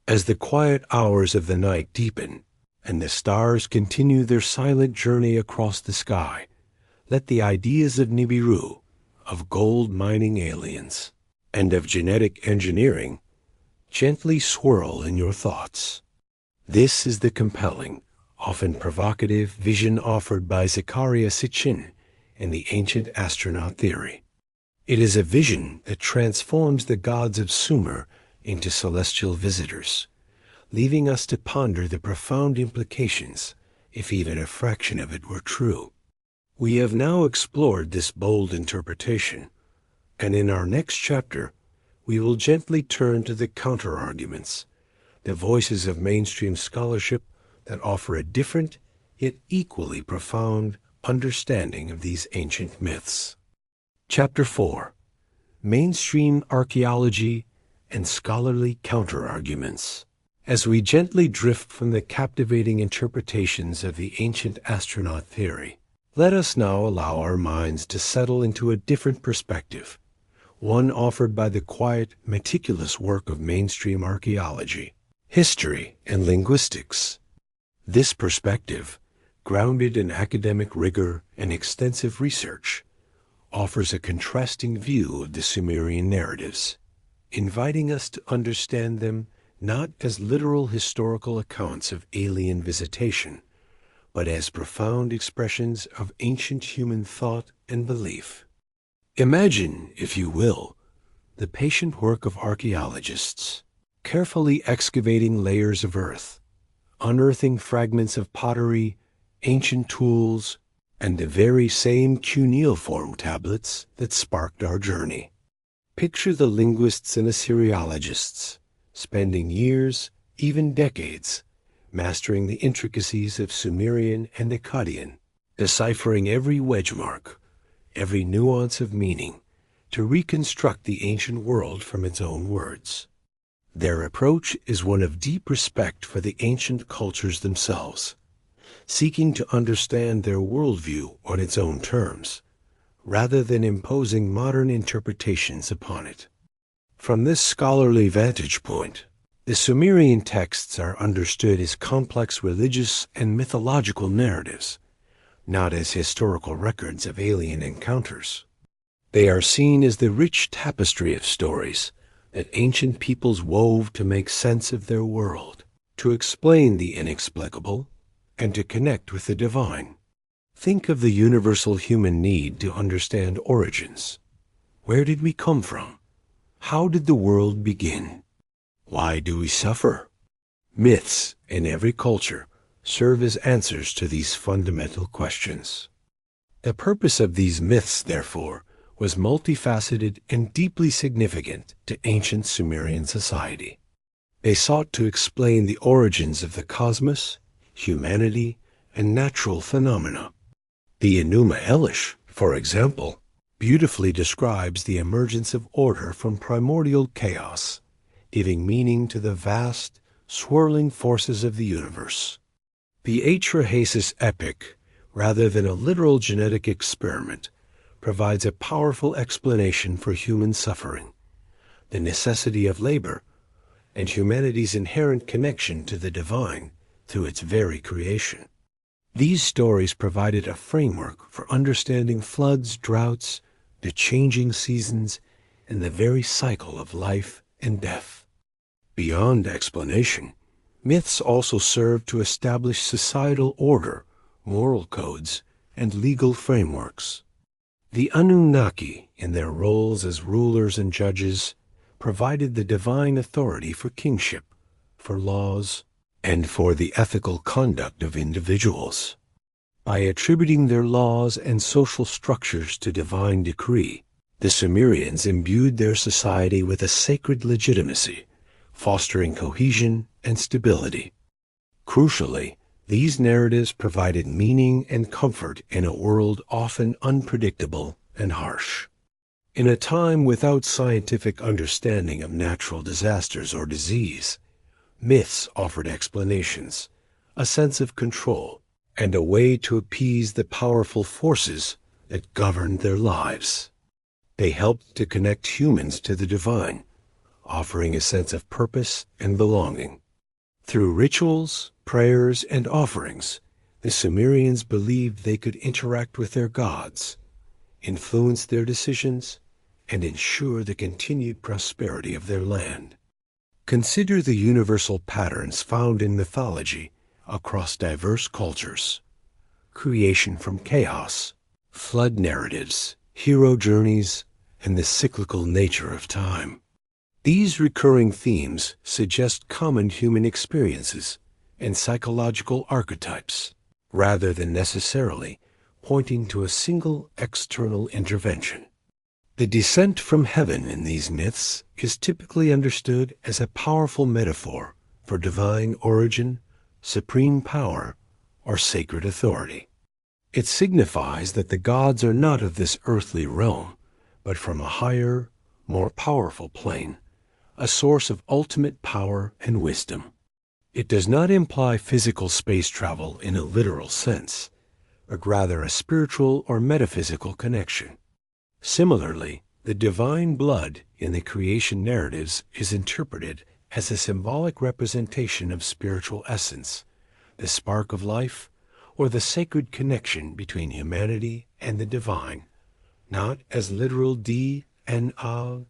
As the quiet hours of the night deepen and the stars continue their silent journey across the sky, let the ideas of Nibiru, of gold mining aliens, and of genetic engineering gently swirl in your thoughts. This is the compelling, often provocative vision offered by Zecharia Sitchin in the ancient astronaut theory. It is a vision that transforms the gods of Sumer into celestial visitors, leaving us to ponder the profound implications, if even a fraction of it were true. We have now explored this bold interpretation, and in our next chapter, we will gently turn to the counter-arguments, the voices of mainstream scholarship that offer a different, yet equally profound understanding of these ancient myths. Chapter 4. Mainstream Archaeology and Scholarly Counter-Arguments. As we gently drift from the captivating interpretations of the ancient astronaut theory, let us now allow our minds to settle into a different perspective, one offered by the quiet, meticulous work of mainstream archaeology, history, and linguistics. This perspective, grounded in academic rigor and extensive research, offers a contrasting view of the Sumerian narratives, inviting us to understand them not as literal historical accounts of alien visitation, but as profound expressions of ancient human thought and belief. Imagine, if you will, the patient work of archaeologists, carefully excavating layers of earth, unearthing fragments of pottery, ancient tools, and the very same cuneiform tablets that sparked our journey. Picture the linguists and Assyriologists spending years, even decades, mastering the intricacies of Sumerian and Akkadian, deciphering every wedge mark, every nuance of meaning, to reconstruct the ancient world from its own words. Their approach is one of deep respect for the ancient cultures themselves, seeking to understand their worldview on its own terms, rather than imposing modern interpretations upon it. From this scholarly vantage point, the Sumerian texts are understood as complex religious and mythological narratives, not as historical records of alien encounters. They are seen as the rich tapestry of stories that ancient peoples wove to make sense of their world, to explain the inexplicable, and to connect with the divine. Think of the universal human need to understand origins. Where did we come from? How did the world begin? Why do we suffer? Myths in every culture serve as answers to these fundamental questions. The purpose of these myths, therefore, was multifaceted and deeply significant to ancient Sumerian society. They sought to explain the origins of the cosmos, humanity, and natural phenomena. The Enuma Elish, for example, beautifully describes the emergence of order from primordial chaos, giving meaning to the vast, swirling forces of the universe. The Atra-Hasis epic, rather than a literal genetic experiment, provides a powerful explanation for human suffering, the necessity of labor, and humanity's inherent connection to the divine through its very creation. These stories provided a framework for understanding floods, droughts, the changing seasons, and the very cycle of life and death. Beyond explanation, myths also serve to establish societal order, moral codes, and legal frameworks. The Anunnaki, in their roles as rulers and judges, provided the divine authority for kingship, for laws, and for the ethical conduct of individuals. By attributing their laws and social structures to divine decree, the Sumerians imbued their society with a sacred legitimacy, fostering cohesion and stability. Crucially, these narratives provided meaning and comfort in a world often unpredictable and harsh. In a time without scientific understanding of natural disasters or disease, myths offered explanations, a sense of control, and a way to appease the powerful forces that governed their lives. They helped to connect humans to the divine, offering a sense of purpose and belonging. Through rituals, prayers, and offerings, the Sumerians believed they could interact with their gods, influence their decisions, and ensure the continued prosperity of their land. Consider the universal patterns found in mythology across diverse cultures: creation from chaos, flood narratives, hero journeys, and the cyclical nature of time. These recurring themes suggest common human experiences and psychological archetypes, rather than necessarily pointing to a single external intervention. The descent from heaven in these myths is typically understood as a powerful metaphor for divine origin, supreme power, or sacred authority. It signifies that the gods are not of this earthly realm, but from a higher, more powerful plane, a source of ultimate power and wisdom. It does not imply physical space travel in a literal sense, but rather a spiritual or metaphysical connection. Similarly, the divine blood in the creation narratives is interpreted as a symbolic representation of spiritual essence, the spark of life, or the sacred connection between humanity and the divine, not as literal DNA.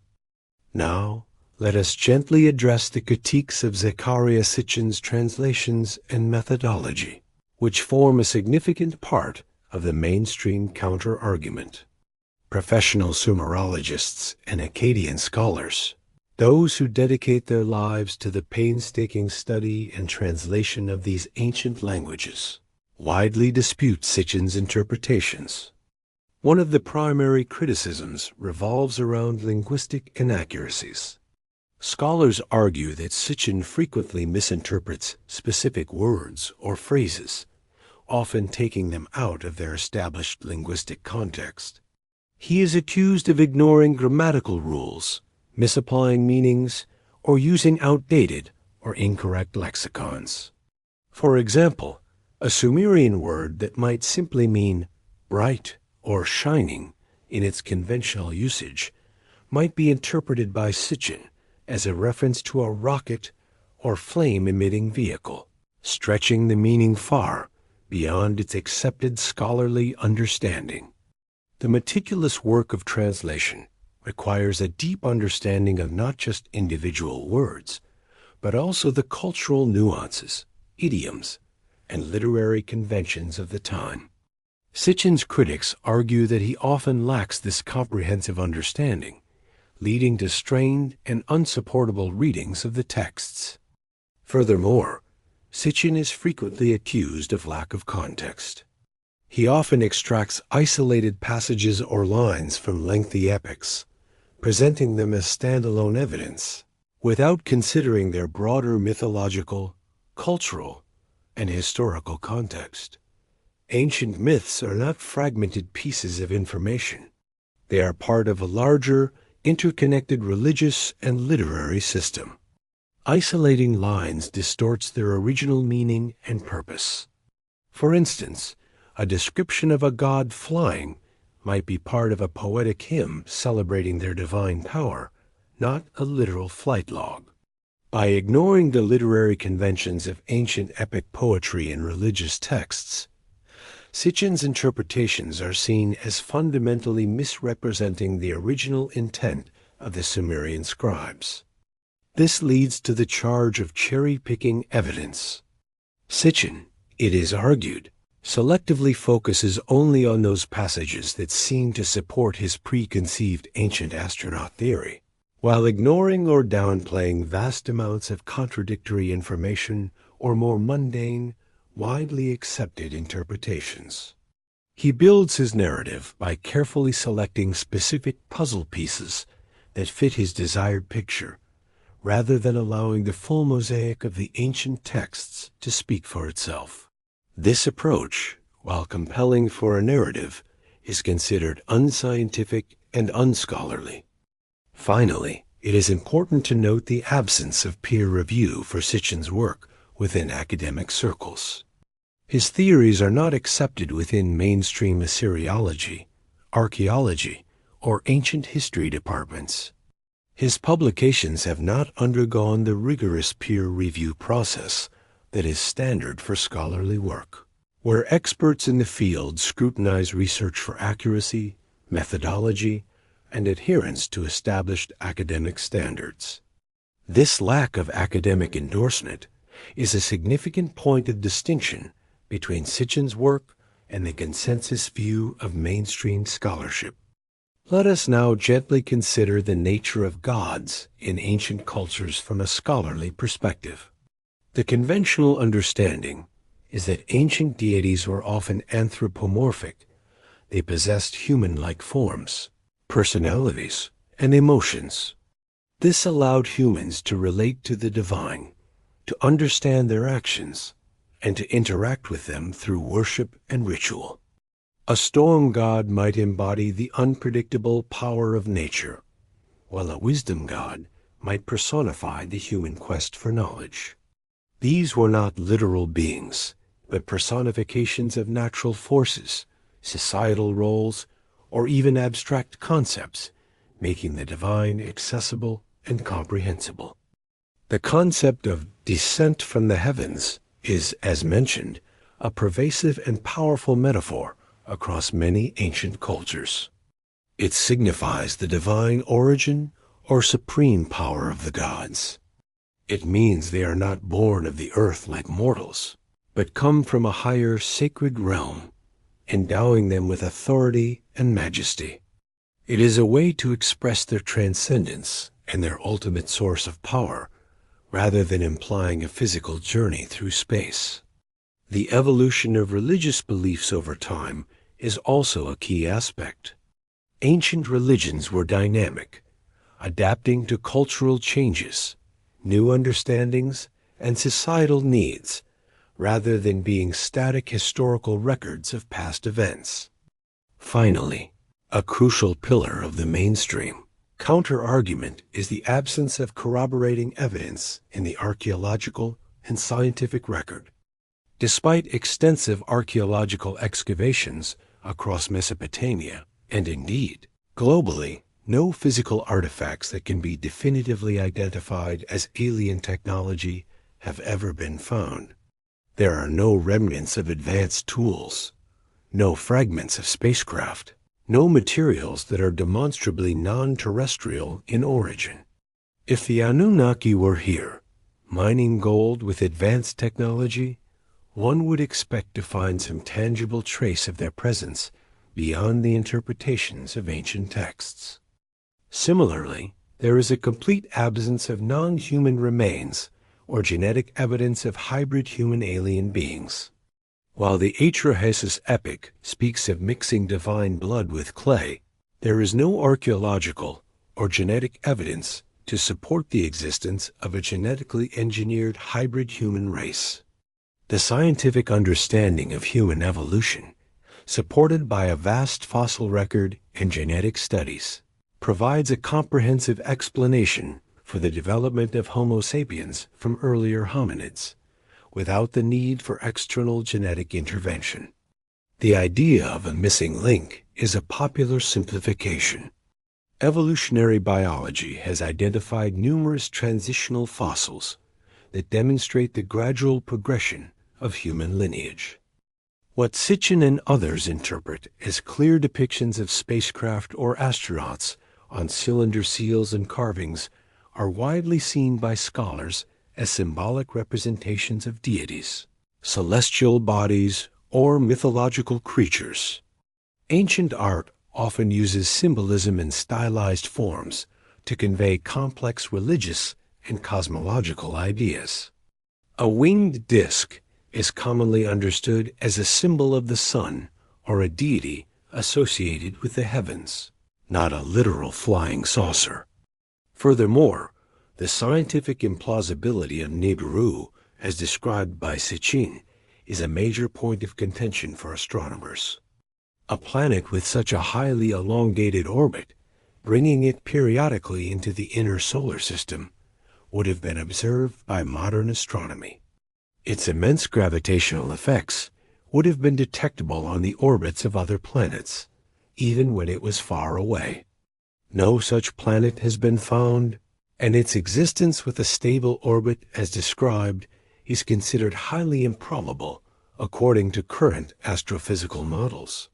Now, let us gently address the critiques of Zecharia Sitchin's translations and methodology, which form a significant part of the mainstream counter-argument. Professional Sumerologists and Akkadian scholars, those who dedicate their lives to the painstaking study and translation of these ancient languages, widely dispute Sitchin's interpretations. One of the primary criticisms revolves around linguistic inaccuracies. Scholars argue that Sitchin frequently misinterprets specific words or phrases, often taking them out of their established linguistic context. He is accused of ignoring grammatical rules, misapplying meanings, or using outdated or incorrect lexicons. For example, A Sumerian word that might simply mean bright or shining in its conventional usage might be interpreted by Sitchin as a reference to a rocket or flame-emitting vehicle, stretching the meaning far beyond its accepted scholarly understanding. The meticulous work of translation requires a deep understanding of not just individual words, but also the cultural nuances, idioms, and literary conventions of the time. Sitchin's critics argue that he often lacks this comprehensive understanding, leading to strained and unsupportable readings of the texts. Furthermore, Sitchin is frequently accused of lack of context. He often extracts isolated passages or lines from lengthy epics, presenting them as standalone evidence, without considering their broader mythological, cultural, and historical context. Ancient myths are not fragmented pieces of information. They are part of a larger, interconnected religious and literary system. Isolating lines distorts their original meaning and purpose. For instance, a description of a god flying might be part of a poetic hymn celebrating their divine power, not a literal flight log. By ignoring the literary conventions of ancient epic poetry and religious texts, Sitchin's interpretations are seen as fundamentally misrepresenting the original intent of the Sumerian scribes. This leads to the charge of cherry-picking evidence. Sitchin, it is argued, selectively focuses only on those passages that seem to support his preconceived ancient astronaut theory, while ignoring or downplaying vast amounts of contradictory information or more mundane, widely accepted interpretations. He builds his narrative by carefully selecting specific puzzle pieces that fit his desired picture, rather than allowing the full mosaic of the ancient texts to speak for itself. This approach, while compelling for a narrative, is considered unscientific and unscholarly. Finally, it is important to note the absence of peer review for Sitchin's work within academic circles. His theories are not accepted within mainstream Assyriology, archaeology, or ancient history departments. His publications have not undergone the rigorous peer review process that is standard for scholarly work, where experts in the field scrutinize research for accuracy, methodology, and adherence to established academic standards. This lack of academic endorsement is a significant point of distinction between Sitchin's work and the consensus view of mainstream scholarship. Let us now gently consider the nature of gods in ancient cultures from a scholarly perspective. The conventional understanding is that ancient deities were often anthropomorphic. They possessed human-like forms, personalities, and emotions. This allowed humans to relate to the divine, to understand their actions, and to interact with them through worship and ritual. A storm god might embody the unpredictable power of nature, while a wisdom god might personify the human quest for knowledge. These were not literal beings, but personifications of natural forces, societal roles, or even abstract concepts, making the divine accessible and comprehensible. The concept of descent from the heavens is, as mentioned, a pervasive and powerful metaphor across many ancient cultures. It signifies the divine origin or supreme power of the gods. It means they are not born of the earth like mortals, but come from a higher sacred realm, endowing them with authority and majesty. It is a way to express their transcendence and their ultimate source of power, rather than implying a physical journey through space. The evolution of religious beliefs over time is also a key aspect. Ancient religions were dynamic, adapting to cultural changes, new understandings, and societal needs, rather than being static historical records of past events. Finally, a crucial pillar of the mainstream counter-argument is the absence of corroborating evidence in the archaeological and scientific record. Despite extensive archaeological excavations across Mesopotamia, and indeed, globally, no physical artifacts that can be definitively identified as alien technology have ever been found. There are no remnants of advanced tools, no fragments of spacecraft, no materials that are demonstrably non-terrestrial in origin. If the Anunnaki were here, mining gold with advanced technology, one would expect to find some tangible trace of their presence beyond the interpretations of ancient texts. Similarly, there is a complete absence of non-human remains or genetic evidence of hybrid human-alien beings. While the Atra-Hasis epic speaks of mixing divine blood with clay, there is no archaeological or genetic evidence to support the existence of a genetically engineered hybrid human race. The scientific understanding of human evolution, supported by a vast fossil record and genetic studies, provides a comprehensive explanation for the development of Homo sapiens from earlier hominids, without the need for external genetic intervention. The idea of a missing link is a popular simplification. Evolutionary biology has identified numerous transitional fossils that demonstrate the gradual progression of human lineage. What Sitchin and others interpret as clear depictions of spacecraft or astronauts on cylinder seals and carvings are widely seen by scholars as symbolic representations of deities, celestial bodies, or mythological creatures. Ancient art often uses symbolism in stylized forms to convey complex religious and cosmological ideas. A winged disk is commonly understood as a symbol of the sun or a deity associated with the heavens, not a literal flying saucer. Furthermore, the scientific implausibility of Nibiru, as described by Sitchin, is a major point of contention for astronomers. A planet with such a highly elongated orbit, bringing it periodically into the inner solar system, would have been observed by modern astronomy. Its immense gravitational effects would have been detectable on the orbits of other planets, even when it was far away. No such planet has been found, and its existence with a stable orbit as described is considered highly improbable according to current astrophysical models.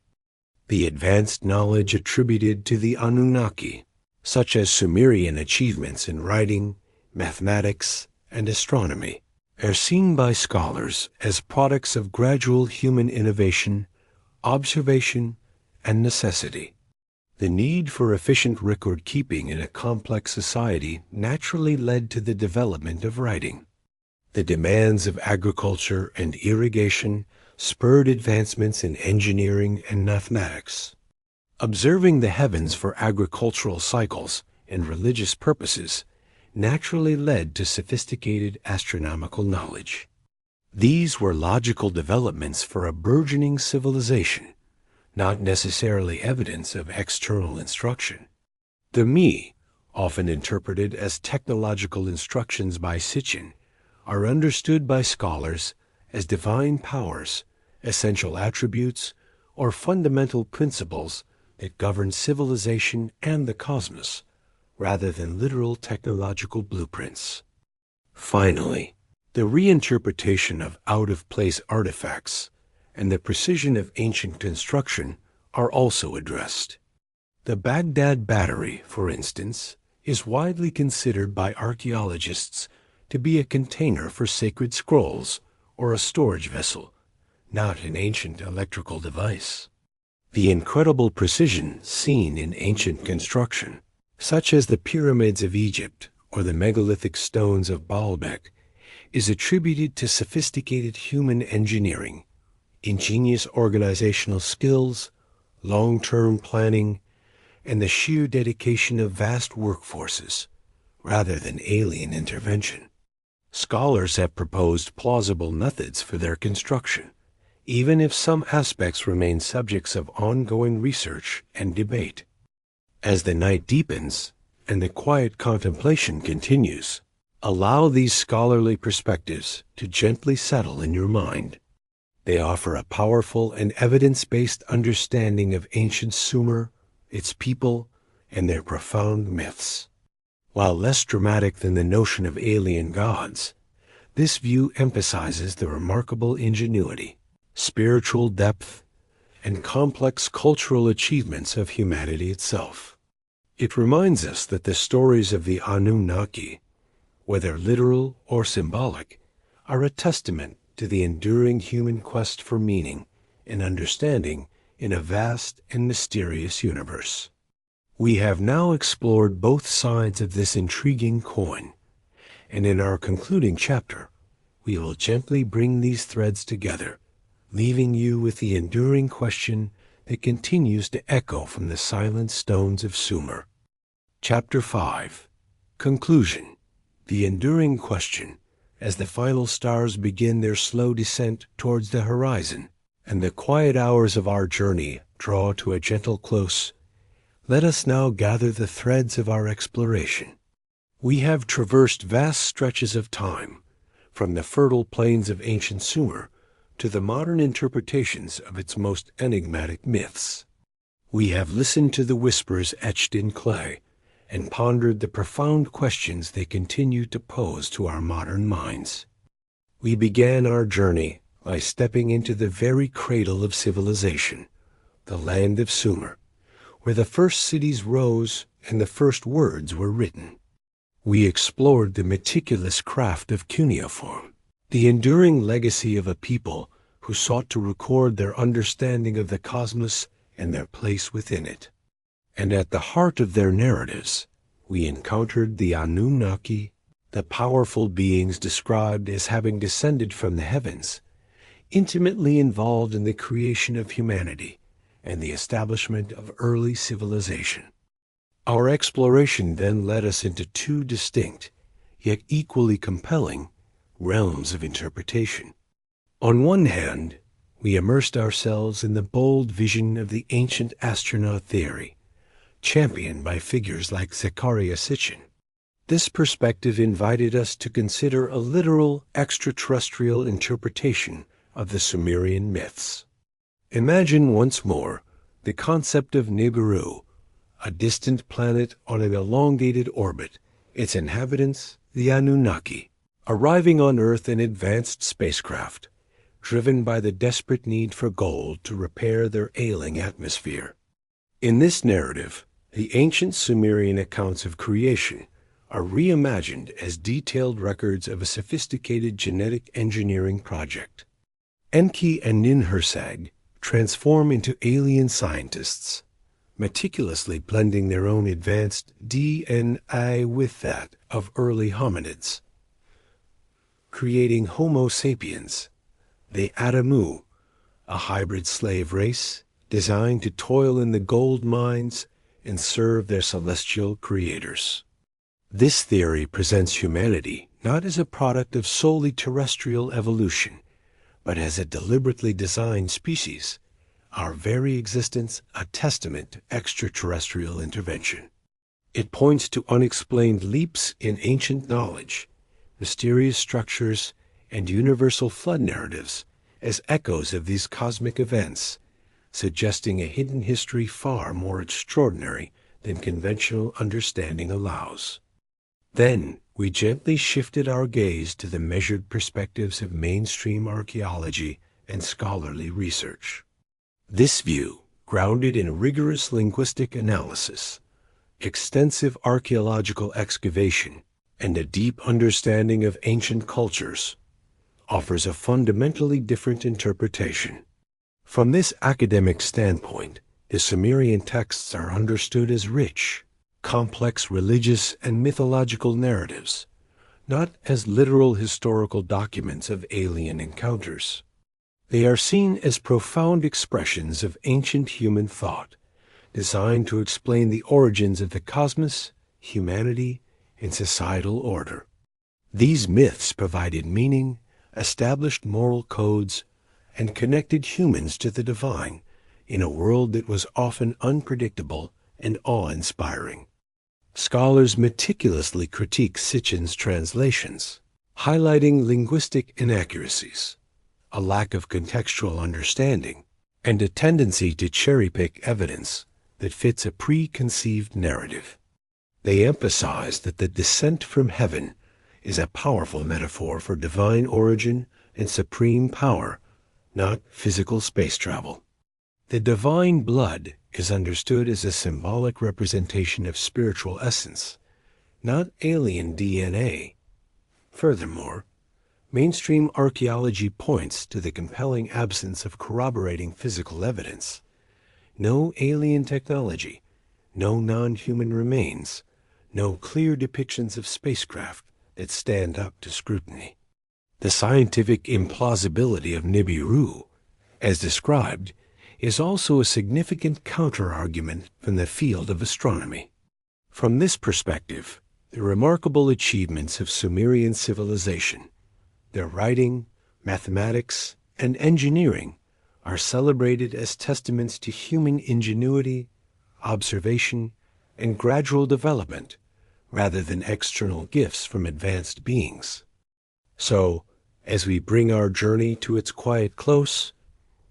The advanced knowledge attributed to the Anunnaki, such as Sumerian achievements in writing, mathematics, and astronomy, are seen by scholars as products of gradual human innovation, observation, and necessity. The need for efficient record-keeping in a complex society naturally led to the development of writing. The demands of agriculture and irrigation spurred advancements in engineering and mathematics. Observing the heavens for agricultural cycles and religious purposes naturally led to sophisticated astronomical knowledge. These were logical developments for a burgeoning civilization, not necessarily evidence of external instruction. The me, often interpreted as technological instructions by Sitchin, are understood by scholars as divine powers, essential attributes, or fundamental principles that govern civilization and the cosmos, rather than literal technological blueprints. Finally, the reinterpretation of out-of-place artifacts and the precision of ancient construction are also addressed. The Baghdad Battery, for instance, is widely considered by archaeologists to be a container for sacred scrolls or a storage vessel, not an ancient electrical device. The incredible precision seen in ancient construction, such as the pyramids of Egypt or the megalithic stones of Baalbek, is attributed to sophisticated human engineering, ingenious organizational skills, long-term planning, and the sheer dedication of vast workforces, rather than alien intervention. Scholars have proposed plausible methods for their construction, even if some aspects remain subjects of ongoing research and debate. As the night deepens and the quiet contemplation continues, allow these scholarly perspectives to gently settle in your mind. They offer a powerful and evidence-based understanding of ancient Sumer, its people, and their profound myths. While less dramatic than the notion of alien gods, this view emphasizes the remarkable ingenuity, spiritual depth, and complex cultural achievements of humanity itself. It reminds us that the stories of the Anunnaki, whether literal or symbolic, are a testament to the enduring human quest for meaning and understanding in a vast and mysterious universe. We have now explored both sides of this intriguing coin, and in our concluding chapter, we will gently bring these threads together, leaving you with the enduring question that continues to echo from the silent stones of Sumer. Chapter 5. Conclusion. The enduring question. As the final stars begin their slow descent towards the horizon, and the quiet hours of our journey draw to a gentle close, let us now gather the threads of our exploration. We have traversed vast stretches of time, from the fertile plains of ancient Sumer to the modern interpretations of its most enigmatic myths. We have listened to the whispers etched in clay, and pondered the profound questions they continue to pose to our modern minds. We began our journey by stepping into the very cradle of civilization, the land of Sumer, where the first cities rose and the first words were written. We explored the meticulous craft of cuneiform, the enduring legacy of a people who sought to record their understanding of the cosmos and their place within it. And at the heart of their narratives, we encountered the Anunnaki, the powerful beings described as having descended from the heavens, intimately involved in the creation of humanity and the establishment of early civilization. Our exploration then led us into two distinct, yet equally compelling, realms of interpretation. On one hand, we immersed ourselves in the bold vision of the ancient astronaut theory, championed by figures like Zecharia Sitchin. This perspective invited us to consider a literal extraterrestrial interpretation of the Sumerian myths. Imagine once more the concept of Nibiru, a distant planet on an elongated orbit, its inhabitants, the Anunnaki, arriving on Earth in advanced spacecraft, driven by the desperate need for gold to repair their ailing atmosphere. In this narrative, the ancient Sumerian accounts of creation are reimagined as detailed records of a sophisticated genetic engineering project. Enki and Ninhursag transform into alien scientists, meticulously blending their own advanced DNA with that of early hominids, creating Homo sapiens, the Adamu, a hybrid slave race designed to toil in the gold mines and serve their celestial creators. This theory presents humanity not as a product of solely terrestrial evolution, but as a deliberately designed species, our very existence a testament to extraterrestrial intervention. It points to unexplained leaps in ancient knowledge, mysterious structures, and universal flood narratives as echoes of these cosmic events, suggesting a hidden history far more extraordinary than conventional understanding allows. Then we gently shifted our gaze to the measured perspectives of mainstream archaeology and scholarly research. This view, grounded in rigorous linguistic analysis, extensive archaeological excavation, and a deep understanding of ancient cultures, offers a fundamentally different interpretation. From this academic standpoint, the Sumerian texts are understood as rich, complex religious and mythological narratives, not as literal historical documents of alien encounters. They are seen as profound expressions of ancient human thought, designed to explain the origins of the cosmos, humanity, and societal order. These myths provided meaning, established moral codes, and connected humans to the divine in a world that was often unpredictable and awe-inspiring. Scholars meticulously critique Sitchin's translations, highlighting linguistic inaccuracies, a lack of contextual understanding, and a tendency to cherry-pick evidence that fits a preconceived narrative. They emphasize that the descent from heaven is a powerful metaphor for divine origin and supreme power, not physical space travel. The divine blood is understood as a symbolic representation of spiritual essence, not alien DNA. Furthermore, mainstream archaeology points to the compelling absence of corroborating physical evidence. No alien technology, no non-human remains, no clear depictions of spacecraft that stand up to scrutiny. The scientific implausibility of Nibiru, as described, is also a significant counter-argument from the field of astronomy. From this perspective, the remarkable achievements of Sumerian civilization, their writing, mathematics, and engineering are celebrated as testaments to human ingenuity, observation, and gradual development, rather than external gifts from advanced beings. So, as we bring our journey to its quiet close,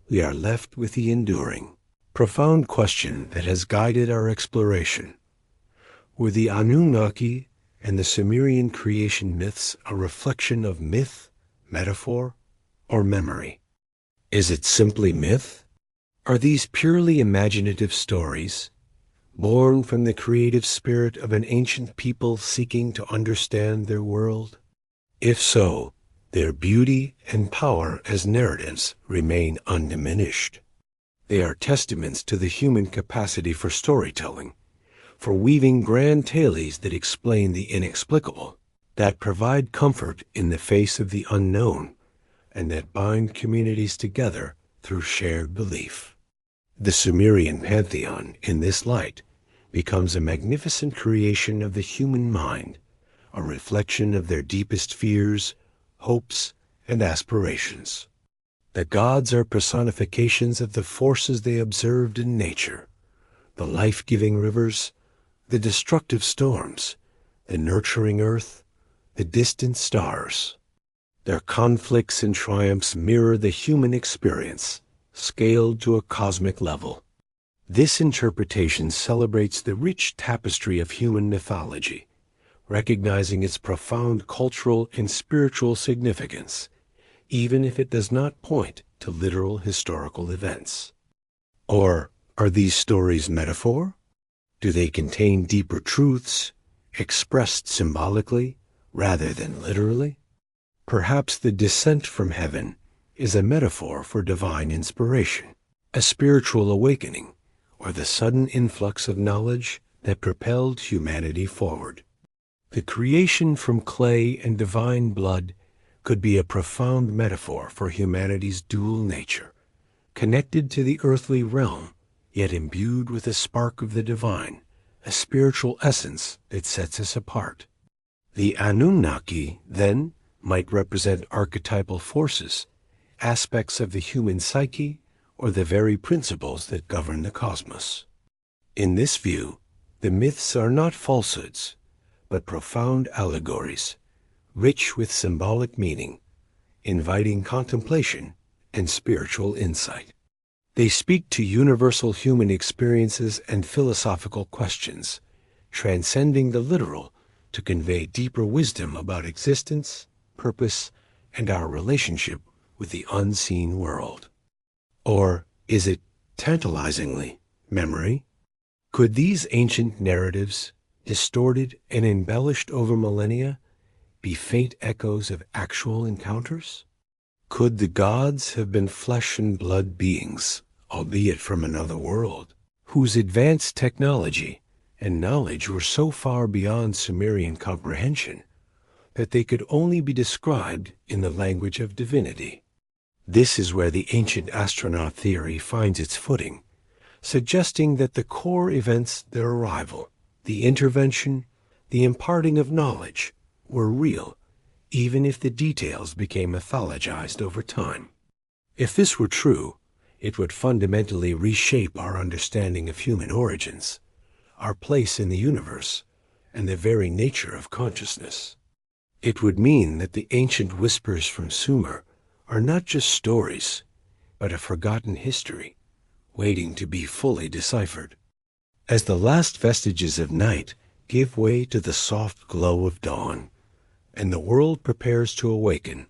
we are left with the enduring, profound question that has guided our exploration. Were the Anunnaki and the Sumerian creation myths a reflection of myth, metaphor, or memory? Is it simply myth? Are these purely imaginative stories, born from the creative spirit of an ancient people seeking to understand their world? If so, their beauty and power as narratives remain undiminished. They are testaments to the human capacity for storytelling, for weaving grand tales that explain the inexplicable, that provide comfort in the face of the unknown, and that bind communities together through shared belief. The Sumerian pantheon, in this light, becomes a magnificent creation of the human mind, a reflection of their deepest fears, hopes, and aspirations. The gods are personifications of the forces they observed in nature, the life-giving rivers, the destructive storms, the nurturing earth, the distant stars. Their conflicts and triumphs mirror the human experience, scaled to a cosmic level. This interpretation celebrates the rich tapestry of human mythology, recognizing its profound cultural and spiritual significance, even if it does not point to literal historical events. Or are these stories metaphor? Do they contain deeper truths, expressed symbolically rather than literally? Perhaps the descent from heaven is a metaphor for divine inspiration, a spiritual awakening, or the sudden influx of knowledge that propelled humanity forward. The creation from clay and divine blood could be a profound metaphor for humanity's dual nature, connected to the earthly realm, yet imbued with a spark of the divine, a spiritual essence that sets us apart. The Anunnaki, then, might represent archetypal forces, aspects of the human psyche, or the very principles that govern the cosmos. In this view, the myths are not falsehoods, but profound allegories, rich with symbolic meaning, inviting contemplation and spiritual insight. They speak to universal human experiences and philosophical questions, transcending the literal to convey deeper wisdom about existence, purpose, and our relationship with the unseen world. Or is it, tantalizingly, memory? Could these ancient narratives, distorted and embellished over millennia, be faint echoes of actual encounters? Could the gods have been flesh and blood beings, albeit from another world, whose advanced technology and knowledge were so far beyond Sumerian comprehension that they could only be described in the language of divinity? This is where the ancient astronaut theory finds its footing, suggesting that the core events, their arrival, the intervention, the imparting of knowledge, were real, even if the details became mythologized over time. If this were true, it would fundamentally reshape our understanding of human origins, our place in the universe, and the very nature of consciousness. It would mean that the ancient whispers from Sumer are not just stories, but a forgotten history, waiting to be fully deciphered. As the last vestiges of night give way to the soft glow of dawn, and the world prepares to awaken,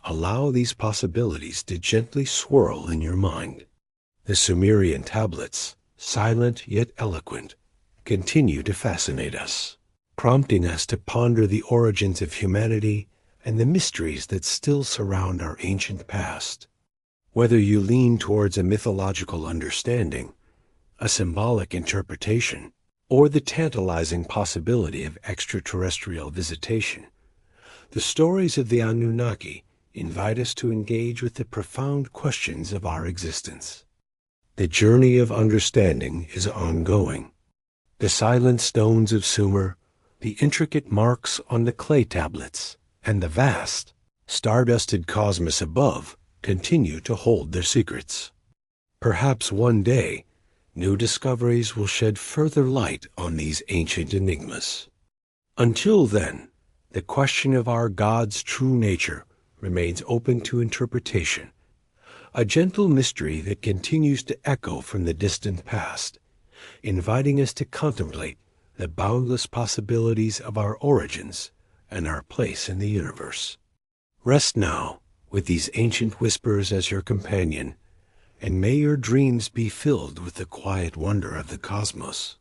allow these possibilities to gently swirl in your mind. The Sumerian tablets, silent yet eloquent, continue to fascinate us, prompting us to ponder the origins of humanity and the mysteries that still surround our ancient past. Whether you lean towards a mythological understanding, a symbolic interpretation, or the tantalizing possibility of extraterrestrial visitation, the stories of the Anunnaki invite us to engage with the profound questions of our existence. The journey of understanding is ongoing. The silent stones of Sumer, the intricate marks on the clay tablets, and the vast, stardusted cosmos above continue to hold their secrets. Perhaps one day, new discoveries will shed further light on these ancient enigmas. Until then, the question of our God's true nature remains open to interpretation, a gentle mystery that continues to echo from the distant past, inviting us to contemplate the boundless possibilities of our origins and our place in the universe. Rest now with these ancient whispers as your companion, and may your dreams be filled with the quiet wonder of the cosmos.